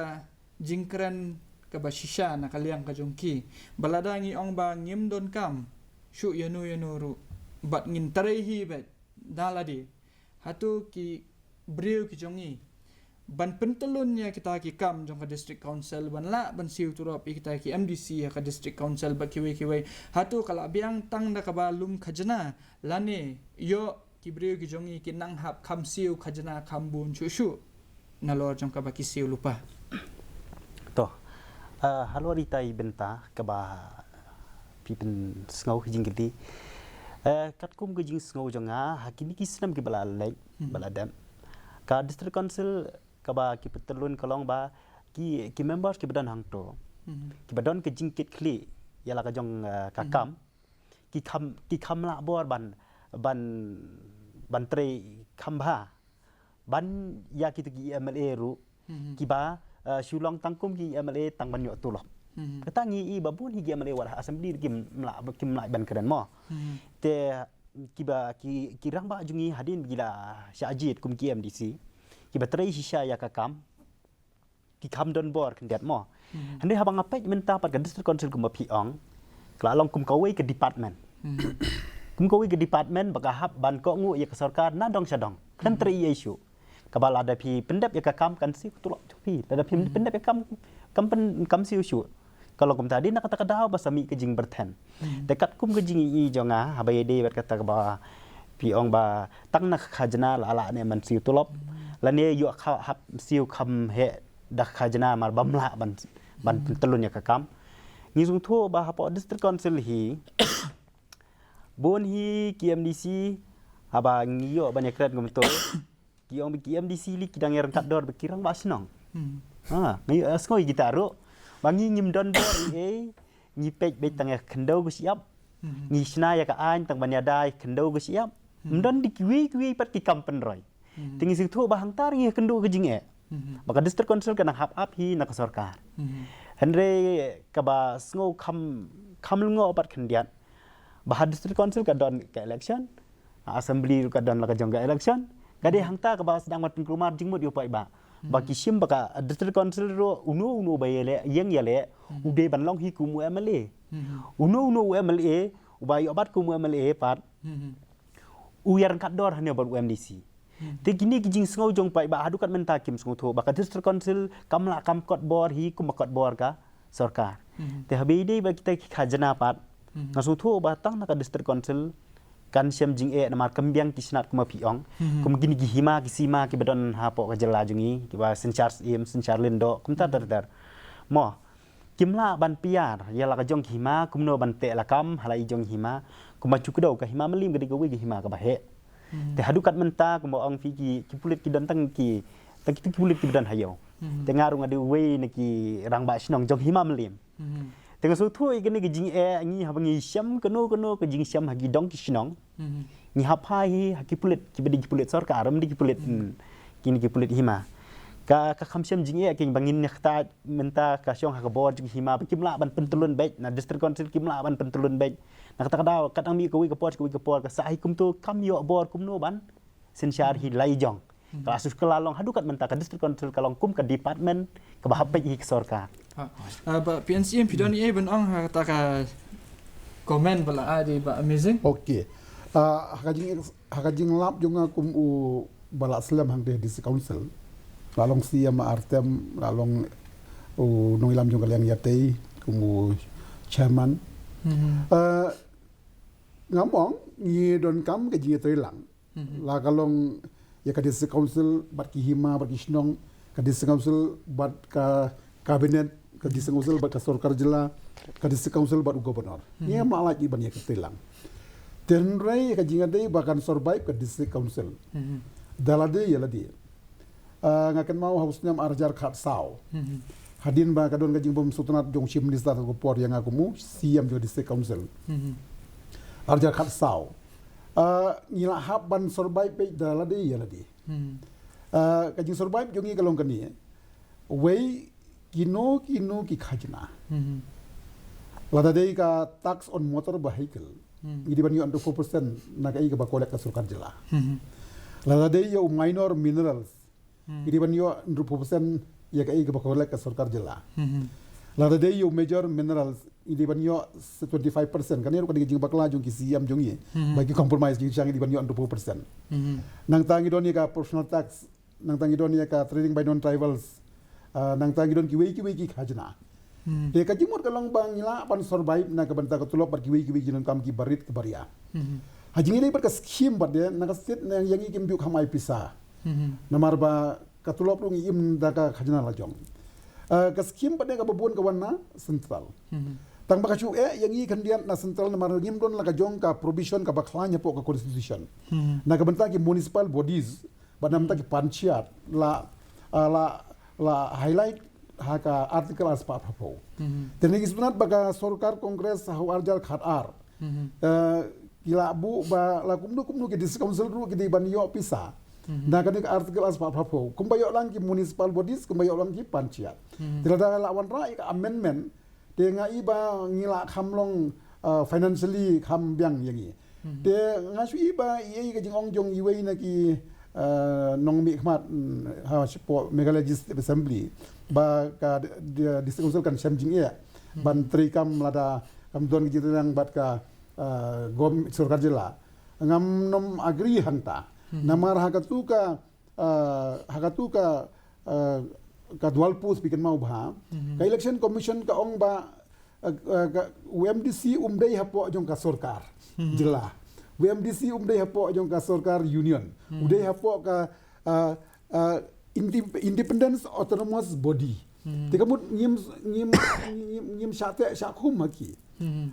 jingkran ka basisha na kaliang ka jongki baladangi ong ba ngim don kam shu yanu ru bat ngin tarehi bet daladi hatu ki Briew ki jongi ban pentelunnya kita ki kam jong ka district council ban la ban siu turap kita ki MDC ka district council ba kiwe hatu kala biang tang da ka balum khajana lane yo ki Briew ki jongi ki nang hap kam siu khajana kambun chu nalor jong ka ba ki siu lupa to halo rita ibenta ka ba pipen sngaw jingkiti kat kum ke jing sngaw jonga hakini ki snam ki bala lek bala dam ka district council ka ba ki petelun kalong ba ki members ki badan hang to ki badan ke jingkit kli ya la ka jong kakam ki kham la bor ban tre khamba ban ya ki MLA ru ki ba shulong tangkum ki MLA tang ban yo tulok kata ngi babun hi MLA wala assembly kim la ban keren mo te ki rang ba jungi hadin gila Jied kum ki MDC ki batrai shisha ya kakam ki kham don bor kendiat mo hande habang apek minta pat ka district council kum pi ong kla long kum kawai ke department kum kawai ke department baka hab ban ko ngu ya ke sarkar na dong sadong kan tri issue kabal ada pi pendap ya kakam kan si tulok pi ada pi pendap ya kam si issue kalau kum tadi nak kata kadau basami ke jing berten dekat kum ke jing i jonga habai de bat kata ba pi ong ba tang nak khajna la ne man si tulop la ne yo hab siu kham he dak khajna mar bamla ban telun ya kakam ngi sung tho ba hapo district council hi bon hi KMDC aba ngi yo banyak kret ngum to ki ong KMDC li kidang yang kat dor bekirang ba senong ngi asngoi gitaro bangi ngim don dor ngi pek be tang khendau gu siap ngi sna ya ka an tang banyadai khendau gu siap mdon di kiwi pat ki kampen roy tingi sing tho ba hang tar ngi khendau gu jinge maka district council kan hap hi nak sarkar Henry kaba sngo kam lungo opat kendiat bah district council ka don ke election assembly ka don la ka jong ka election kade hangta kaba sedang mat pengkrumar jingmut yo pai ba baki sim baka district council ro unu bayele yeng yale ude ban long hi kumu MLA unu MLA ubai obat kumu MLA pat uyar kat dor hanya bar UMDC te gini kijing sngo jong pai ba hadukat menta kim sngo tho baka district council kamla kam kot bor hi kum kot bor ka sarkar te habide ba kita khajana pat ngasu tho ba tang na ka district council kan siam jing namar kambiang kisnat kuma piong kum gini gihima kisima ki badon ha po ka jela jungi ki ba senchar lindo kum ta dar mo kimla ban piar ya la ka jong hima kum no ban te la kam halai jong hima kum ba chukdo ka hima melim gadi ka wi hima ka ba he te hadukat menta ko mo ang fi ki pulit ki dan tang ki pulit ki dan hayo te ngarung ade we ne ki rang ba sinong jong hima melim te ngasu thui ke ne ki jing ngi ha bangi syam kono ke jing syam hagi dong ki sinong ni hap hai ha ki bedi ki pulit sarkar ram di ki pulit kini ki pulit hima ka kham syam jing ke bangin ne khata menta ka syong ha ka bor jing hima ki mla ban pentulun baik na district council ki mla ban pentulun baik nak kata kadau kadang mi ko wi ko por ka sai kum tu kam yo bor kum no ban sensyar hi lai jong kasus kelalong hadukat menta ka district council kalong kum ka department ka bahap hi sarkar ba PNCM pidoni ben ong kata ka komen bala adi ba amazing okay hakajing lap jonga kum u bala slam hang de district council lalong siam artem lalong u noilam jonga yang yatei kum u chairman ngamong ni don kam ke jinge telang la kalong ya ka district council bat ki hima bat ki snong ka district council bat ka kabinet ka district council bat ka sarkar jela ka district council bat gubernur ni ma la ki ban ya ka telang tenrai ka jinge dei bahkan survive ka district council dalade ya ladi ngakan mau hausnya arjar khat saw hadin ba ka don ka jingbom sultanat jong chief minister ko por yang aku mu siam jo district council arjar khat saw ngila hab ban survive pe dalade ya ladi ka jing survive jongi kalong kani wei kino ki khajna lada dei ka tax on motor vehicle idi ban yo under 4% na kai ka ba kolek ka sarkar jela lada dei yo minor minerals idi ban yo under 4% ya kai ka ba kolek ka sarkar jela lada dei yo major minerals idi ban yo 25% kan yo ka jing bakla jong ki siam jong ye bagi compromise jing chang idi ban yo under 4% nang tangi don ka personal tax nang tangi don ka trading by non tribals nang tangi don ki wei ki khajna de ka jimur kalong bang ila pan survive na ka banta ka tulop par ki wei jinon kam ki barit ke baria hajing ini per ka scheme bar de na ka state na yang ikim biuk hamai pisa namar ba ka tulop rung im da ka khajna la jong ka scheme bar de ka babon ka wana central tang baka chu yang i kandian na central na maragim don la ka jong ka provision ka baklanya po ka constitution na ka banta ki municipal bodies banam ta ki panchayat la highlight haka artikel as pa prapo teni sebenarnya baga sorkar kongres hau arjal khatar kila bu ba la kumdu ke dis council ru ke di banyo pisa na kan artikel as pa prapo kumbayo lang ki municipal bodies kumbayo lang ki panchayat tilada lawan ra amendment te ngai ba ngila khamlong financially kham biang yangi te ngasu iba ye ke jing ong jong iwei na ki nong mi khmat ha support Meghalaya Legislative Assembly ba ka district kan syam jing ya ban tri kam lada kam don ki jilang bat ka gom sarkar jila ngam nom agri hanta namar hakatu ka ka dual post bikin mau bah ka election commission ka ong ba UMDC umdai hapo jong ka sarkar jila UMDC umdai hapo jong ka sarkar union umdai hapo ka independence autonomous body tikamut ngim syate syakhum haki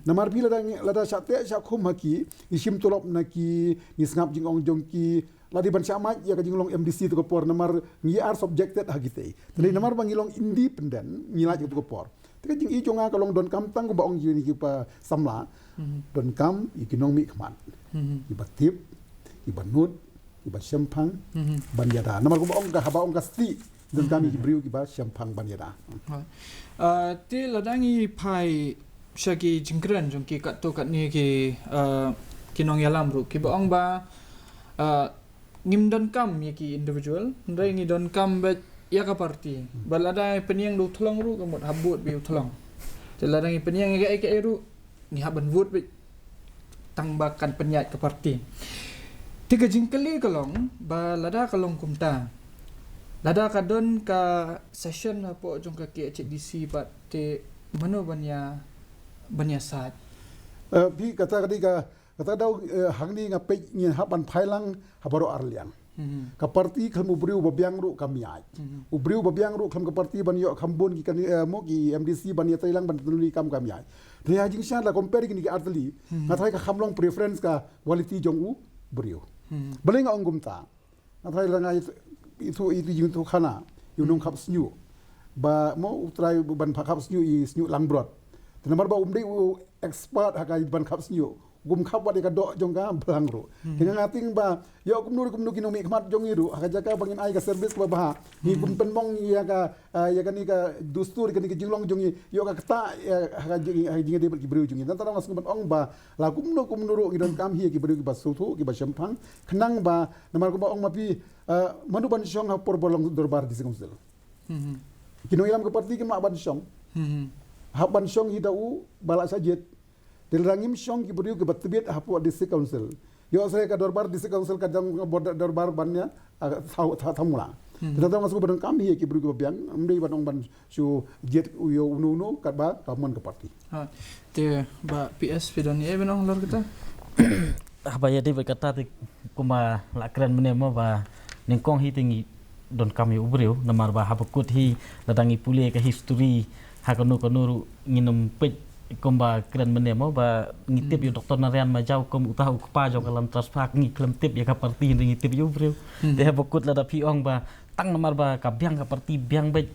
namar bila lada syate syakhum haki isim tolop naki ngisngap jing ong jong ki ladi ban syamat ya ka jinglong MDC tu kopor namar ngi are subjected hagite tadi namar bangilong independent ngila tu kopor tika jing i jonga kalong don kam tang ko baong yuni ki pa samla don kam ikinong mi khman ibatip ibanut iba syampang banyada namar ko baong ka habaong ka sti don kami Briew ki ba syampang banyada ti ladangi pai syagi jingkran jong ki kat to kat ni ki kinong yalam ru ki baong ba ngim don kam ya ki individual ndai ngi don kam bet ya ka parti balada peniang do tolong ru kamot habut bi tolong celada ngi peniang ga ke ru ni haban vote bet tangbakan penyat ke parti tiga jingkeli kalong balada kalong kumta lada ka don ka session apo jong ka ki HDC bat te mano banya saat bi kata daw hangni ngape ngi haban phailang habaro arliang ka parti khamu Briew babiang ru kamiai Briew babiang ru kham ka parti ban yo khambon ki kan mo ki MDC ban ya tailang ban tuli kam kamiai ria jing sha la compare ki artli ngathai ka khamlong preference ka quality jong u Briew baling ongum ta ngathai la ngai itu jing tu khana yunung khap snyu ba mo utrai ban khap snyu i snyu langbrot tenamar ba umdei expert hakai ban khap snyu gum khap wadi ka do jong ka blang ru dengan ngating ba yo kumnu kinomi khmat jong iru ha jaka bangin ai ka service ba bah ni gum penmong ya ka ni ka dustur ka ni ka jinglong jong yo ka kata ha jingi de ki Briew jong tan tarang ngas ong ba la kumnu ru ngidon kam hi ki Briew ki ba sutu ki ba syampang khnang ba namar ko ba ong mapi manu ban syong ha por bolong dorbar di singumsel kino ilam ka parti ki ma ban syong ha ban syong hidau balak sajet Dilrangim syong ki Briew ke batbit hapu district council. Yo saya ka dorbar district council kadang dorbar bannya thamula. Kita tahu masuk barang kami ki Briew ke babiang amdei banong ban su Jied uyo unu kat ba kamon ke parti. Ha. Te ba PS pidon ye benong lor kita. Apa ya dia berkata ti kuma lakran menemo ba ningkong hi tingi don kami Briew namar ba habakut hi datangi pule ke history hakonu nginum pej komba keren menemo ba ngitip yo doktor narian majau kom utahu kpa jo kalam transpak ngi klem tip ya ka parti ngitip yo Briew de habakut lada piong ba tang namar ba ka biang ka parti biang bej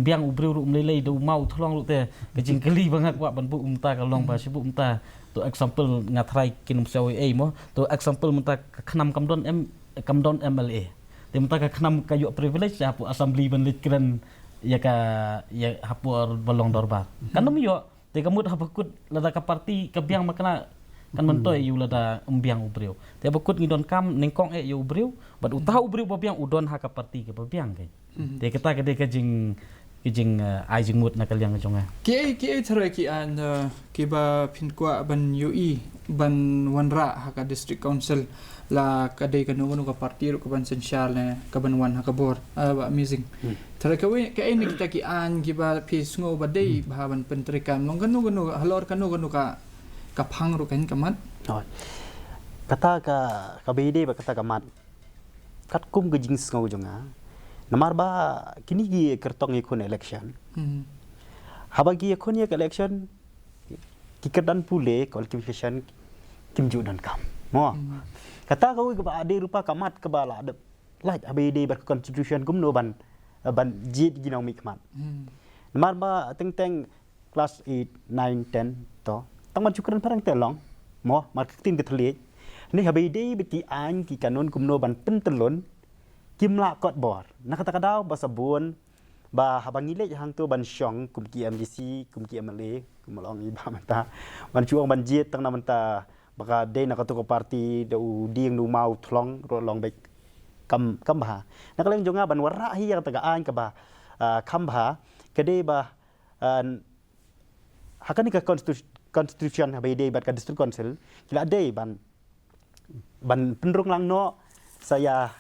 biang Briew ru mlelei do mau tholong ru te kejing keli bangak wa ban bu umta kalong ba sibu umta to example ngatrai kinum sawi mo to example munta khnam kamdon MLA te munta ka khnam kayu privilege apu assembly ban lit keren ya hapur balong dorbar kan yo te kamut habakut lada ka parti ka biang makna kan mentoy yu lada umbiang Briew te habakut ngidon kam ningkong yu Briew bat utahu Briew babiang udon ha ka parti ke babiang ke te kita ke de kejing ai jingmut na kalyang jonga ki thara ki an ki ba phinkwa ban UI ban wanra ha ka district council la kadai kanu ka parti ru ka ban sensial ka ban wan ha ka bor amazing thara ka we ka ini kita ki an ki ba phis ngo ba dei ba ban pentrikam long kanu halor kanu ka phang ru kan kamat kata ka bede ba kata kamat kat kum ke jing ngo jonga namar ba kini gi kertong ikon election habagi ikon ye election ki kedan pule qualification kimju dan kam mo kata kau ke ba ade rupa kamat ke bala de like abd ber constitution kum no ban ban Jied ginong mikmat mar ba teng class 8 9 10 to tang man chukran parang telong mo marketing ke thli ni habai dei beti an ki kanon kumno ban pentelon kimla kot bor nak kata kadau ba sabun ba habangile hang tu ban syong kum ki MDC kum ki MLA kum long i ba mata ban chuang ban Jied tang na manta baka dei nak tu ko parti de ding nu mau thlong ro long be kam bah nak leng jonga ban wara hi yang tagaan ka ba kam bah kede ba hakan ka constitution habai dei bat ka district council kila dei ban penrung lang no saya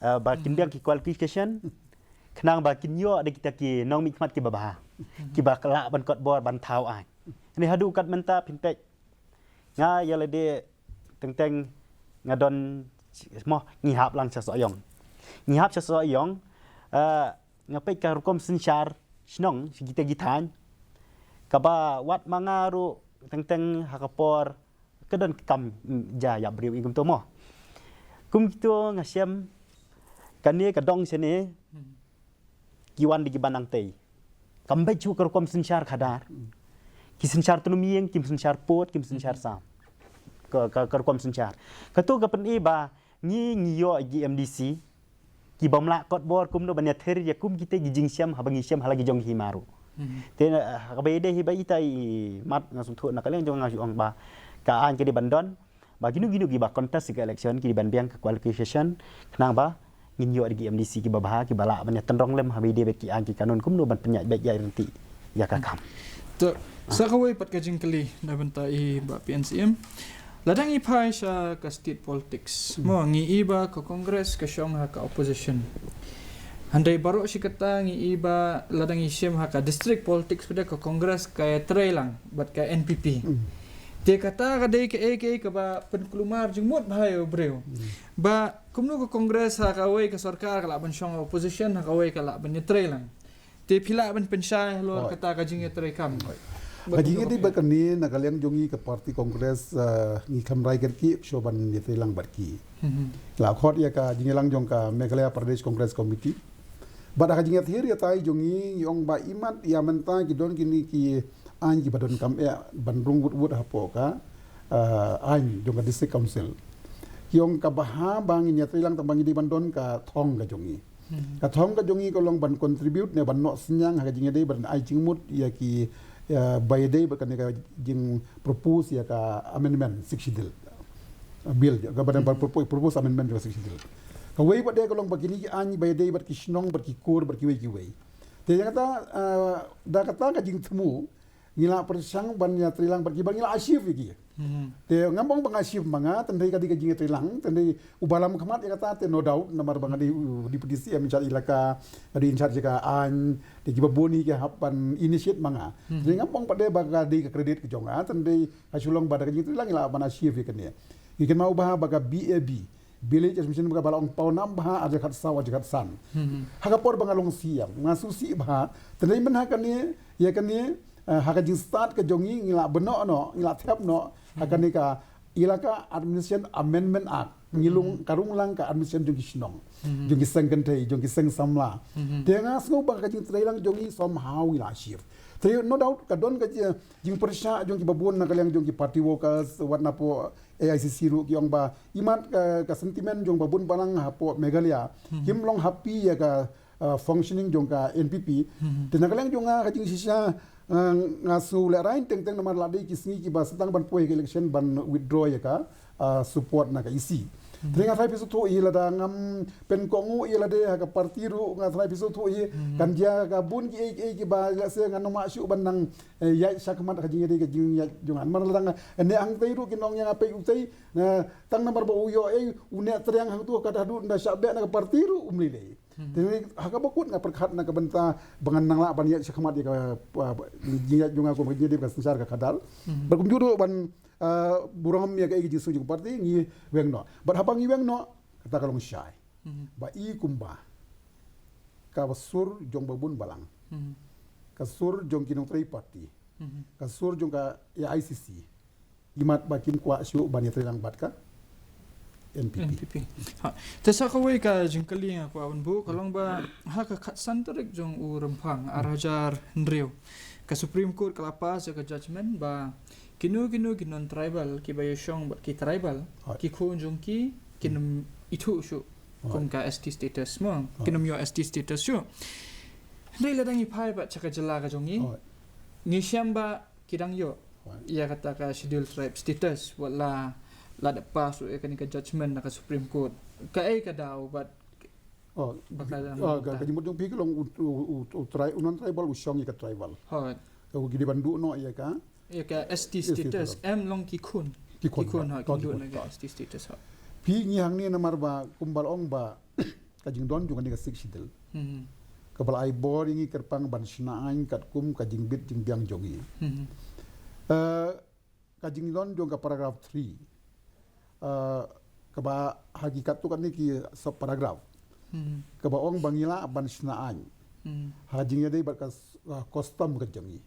ba kindiang ki qualification kenang ba kinyo ada kita ki nong mikmat ki babah ki ba kala ban kot bor ban thau ai ni hadu kat menta pintek nga yalade teng ngadon mo ngihap lang sa soyong ngihap sa soyong ngapai ka rukom sinchar snong sigita gitan kaba wat mangaru teng hakapor kedon kam ja ya Briew ingum to mo kum kito ngasiam kanie kadong sene kiwan di banang tei kambai chu ka rukom sinchar khadar ki sinchar tunumiyeng kim sinchar pot kim sinchar sam ka rukom sinchar katu ka pen ba ngiyo gi MDC ki bamla kot bor kum no banya theri ya kum kite gi jingsiam habangi siam halagi jong himaru te ka be de hi ba itai mat ngasum thu na kaleng jong ngasu ong ba ka an ke di bandon ba ginu gi ba contest ke election ki di ban biang ka qualification kenang ba ngiyo gi MDC ki babah ki bala banya tendrong lem habi de ki an ki kanun kum no ban penya baik ya renti ya ka kam to sakawai pat ka jingkali na banta i ba PNCM ladang ipai sa ka state politics mo ngi iba ka congress ka syong ha ka opposition handai baro si kata ngi iba ladang isyem ha ka district politics pada ka congress ka trailang bat ka NPP te kata ka dei ka ka ba penkelumar jengmut bahayo Briew ba kumno ka congress ha ka wei ka sarkar ka ban syong opposition ha ka wei ka la ban trailang te pila ban pensai lo kata ka jing trai kam Kaji di bakan ni nakalian jongi ke parti kongres ngi kamrai kerki shoban ni telang barki. La khot ya ka jingelang jong ka Meghalaya Pradesh Congress Committee. Bada ka jingat hir ya tai jongi yong ba imat ya menta ki don kini ki an ki badon kam ya bandung wut hapo ka an jong ka district council. Yong ka baha bang ni telang tambang di bandon ka thong ka jongi. Ka thong ka jongi ko long ban contribute ne ban no senyang ha jinge dei ban ai jingmut ya ki by day bakan ka jing propose ya ka amendment 60 dil bill ka badan propose amendment 60 dil ka wei ba de ka long bagini ani by day bat kisnong bat ki kur bat ki wei te yang kata da kata ka jing temu ngila persang ban ya trilang bat ki bangila achieve ki te ngambong bang achieve manga tandai ka di ka jing trilang tandai ubalam khamat ya kata te no doubt namar bang di pedisi ya mencari ilaka di incharge ka an di kibaboni ke hapan initiate manga jadi ngambong pada baga di ke kredit ke jonga tandai asulong bada ka jing trilang ila ban achieve ke ne ikan mau bah baga BAB village mission baga balong pau nam bah aja kat saw aja kat san hakapor bangalong siam ngasusi bah tandai men hakane ya kane haka jing start ke jongi ngila beno no ngila thap no hakane ka ilaka administration amendment act ngilung karung lang ka administration jongi sinong jongi sengkentai jongi seng samla denga sno bang ka jing trailang jongi somehow ila shift no doubt ka don ka jing persya jongi babun na kalyang jongi party workers warna po AICC ru kyong ba imat ka sentiment jong babun palang hapo Meghalaya himlong happy ya ka functioning jong ka NPP tenakalang jonga ka jing sisa ngasu le rain teng namar ladi kisngi ki ba setang ban poe election ban withdraw ya ka support na ka isi Teringat saya pisau tu ia lada ngam penkongu ia lada ka partiru ngat saya pisau tu ia kan dia ka bun ki ba se ngan no masuk bandang ya sakmat ka jinga de ka jinga jungan mar lada ne ang tei ru kinong yang ape utai tang nomor ba uyo une triang hang tu ka dadu nda sabe na ka partiru umlile jadi haka bakut nga perkhat na kabanta bangan nang la ban ya sakmat ka jinga junga ko jinga de ka sensar ka kadal berkum juru ban burang ya kayak gitu sujuk parti ngi weng no but habang ngi weng no kata kalong syai ba i kumba ka basur jong babun balang ka sur jong kinong trai parti ka sur jong ka ya ICC imat bakim kwa syu ban ya trilang bat ka NPP. Ha. Tasakaway ka jingkali nga ko awan bu kalong ba ha ka katsan tarik jong u rempang arajar Briew. Ka Supreme Court kalapas ka judgment ba kinu non tribal ki bayosyong ba ki tribal ki ko jong ki kinum itu syu kum ka ST status mo kinum yo ST status syu. Ndai la dangi pai ba chaka jala ka jong ni syamba kidang yo ia kata ka schedule tribe status wala la da pasu e kan ka judgment na ka Supreme Court ka ai ka daw but ka jimut jong pi long non tribal usyong ka tribal ha ka gidi bandu no ya ka ST status m long ki kun ha ki do na ka ST status ha pi ni hang ni namar ba kumbal ong ba ka jing don jong ka 6 sidel kabal ai bor ingi kerpang ban sinaang kat kum ka jing bit jing biang jongi ka jing don jong ka paragraph 3 kaba hakikat tu kan ni ki sub paragraph kaba ong bangila ban sinaang hajing ya dei bat ka custom ka jongi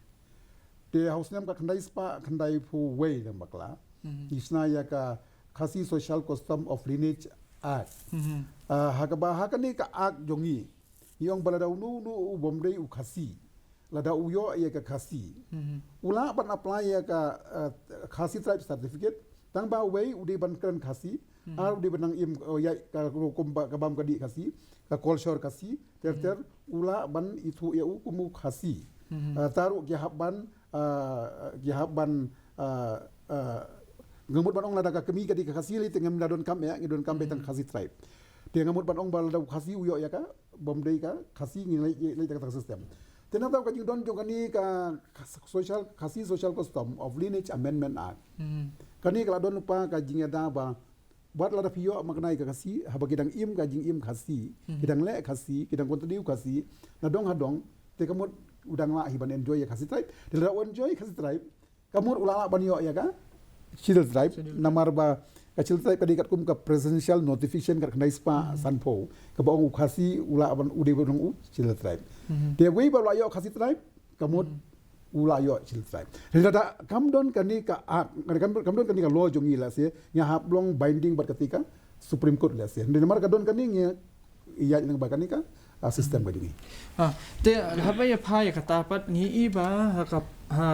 te house nam ka khandai spa khandai fu way nam bakla isna ya ka khasi social custom of lineage act hakaba hakani ka act jongi yong balada nu bomdei u khasi lada uyo ya ka khasi ula ban apply ya ka khasi tribe certificate tang ba way udi ban kran khasi ar udi banang im ya ka komba ka bam ka di khasi ka culture khasi ter ula ban itu ya u kumu khasi taru ki habban ngamut ban ong lada ka kemi ka di khasi li tengam ladon kam ya ngidon kam betang khasi tribe dia ngamut ban ong balada khasi uyo ya ka bomdei ka khasi ngi tak system tena tahu ka judon jo kani ka social custom of lineage amendment act kani kala don lupa ka jingya da ba buat lada pio maknai ka khasi haba kidang im ka jing im khasi kidang le khasi kidang kontriu khasi na dong hadong te kamut udang la hiban enjoy ya khasi tribe dela enjoy khasi tribe kamut ulala ban yo ya ka children tribe namar ba kacil tribe kadi kat kum ka presidential notification kat khnai spa sanpo ka bong khasi ula ban ude bong u children tribe de wei ba yo khasi tribe kamut ula yo children tribe rada kamdon kani ka kamdon kani ka law jongi la se nya hap long binding bat ketika Supreme Court la se de mar kadon kani nya iya nang ba kani ka system ka jongi te haba ya phai ka tapat ni iba ha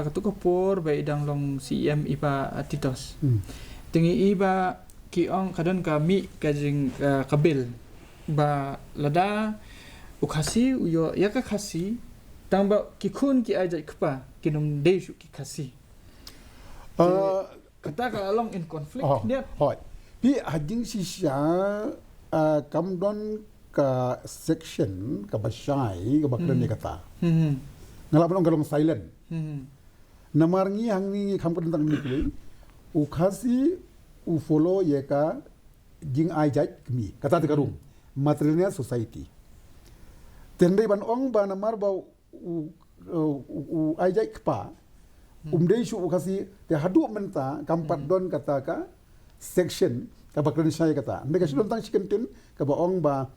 ka tu ko por ba idang long CM iba titos tingi iba ki ong kadon ka mi ka jing kabil ba lada ukhasi uyo ya ka khasi tamba ki kun ki aja kpa kinum deshu ki khasi kata ka along in conflict dia hoi pi hajing sisya kamdon ka section ka basai ka bakran ni kata ngalap galong silent namarngi hangni kham kan tang ni ukhasi u follow ye ka jing ai jaj kmi kata te karung matrilineal society tendai ban ong ba namar ba u ai jaj kpa umdei shu ukhasi te hadu menta kampat don kata ka section ka bakran sai kata ndeka shulon tang chicken ka ba ong ba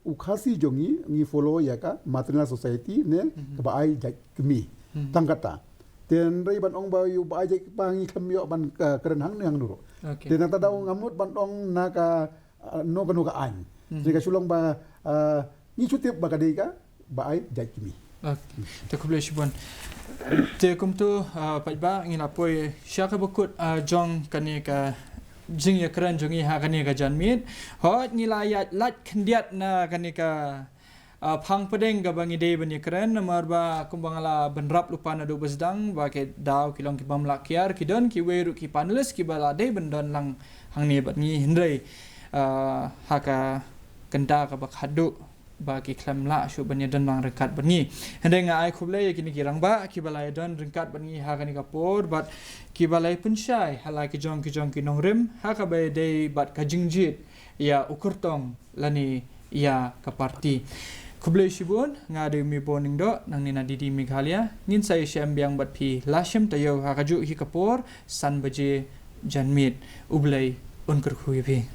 ukhasi jongi ngi follow ye ka matrilineal society ne ka ba ai jaj kmi tang kata ten rei ban ong ba yu ba je pangi khamyo ban keren hang nang nuro ten ta daw ngamut ban ong na ka no ka an jika sulong ba ni chutip ba kadai ka ba ai jakimi te kublish bon te kumtu pa ba ngina poi syaka bukut jong kani ka jing ya kran jongi ha kani ka janmit hot nilayat lat khendiat na kani ka phang pedeng ga bangi dei bani keren namar ba kumbangala benrap lupa na do besdang ba ke daw kilong ki bam lakyar ki don ki weru ki panelis ki bala dei bendon lang hang ni bat ni hendrei haka kenda ka bak hadu ba ki klam la shu bani don lang rekat bani hendai nga ai khuble kini ki rang ba ki balai don rekat bani ha kani ka por bat ki balai punshai hala ki jong ki nongrim ha ka bai dei bat ka jingjit ya ukurtong lani ya ka parti kublai shibun ngade mi boning do nang nina didi Meghalaya ngin sai syam biang bat pi lashim tayo ha kaju hi kapor san baje janmit ublai unkur khuyi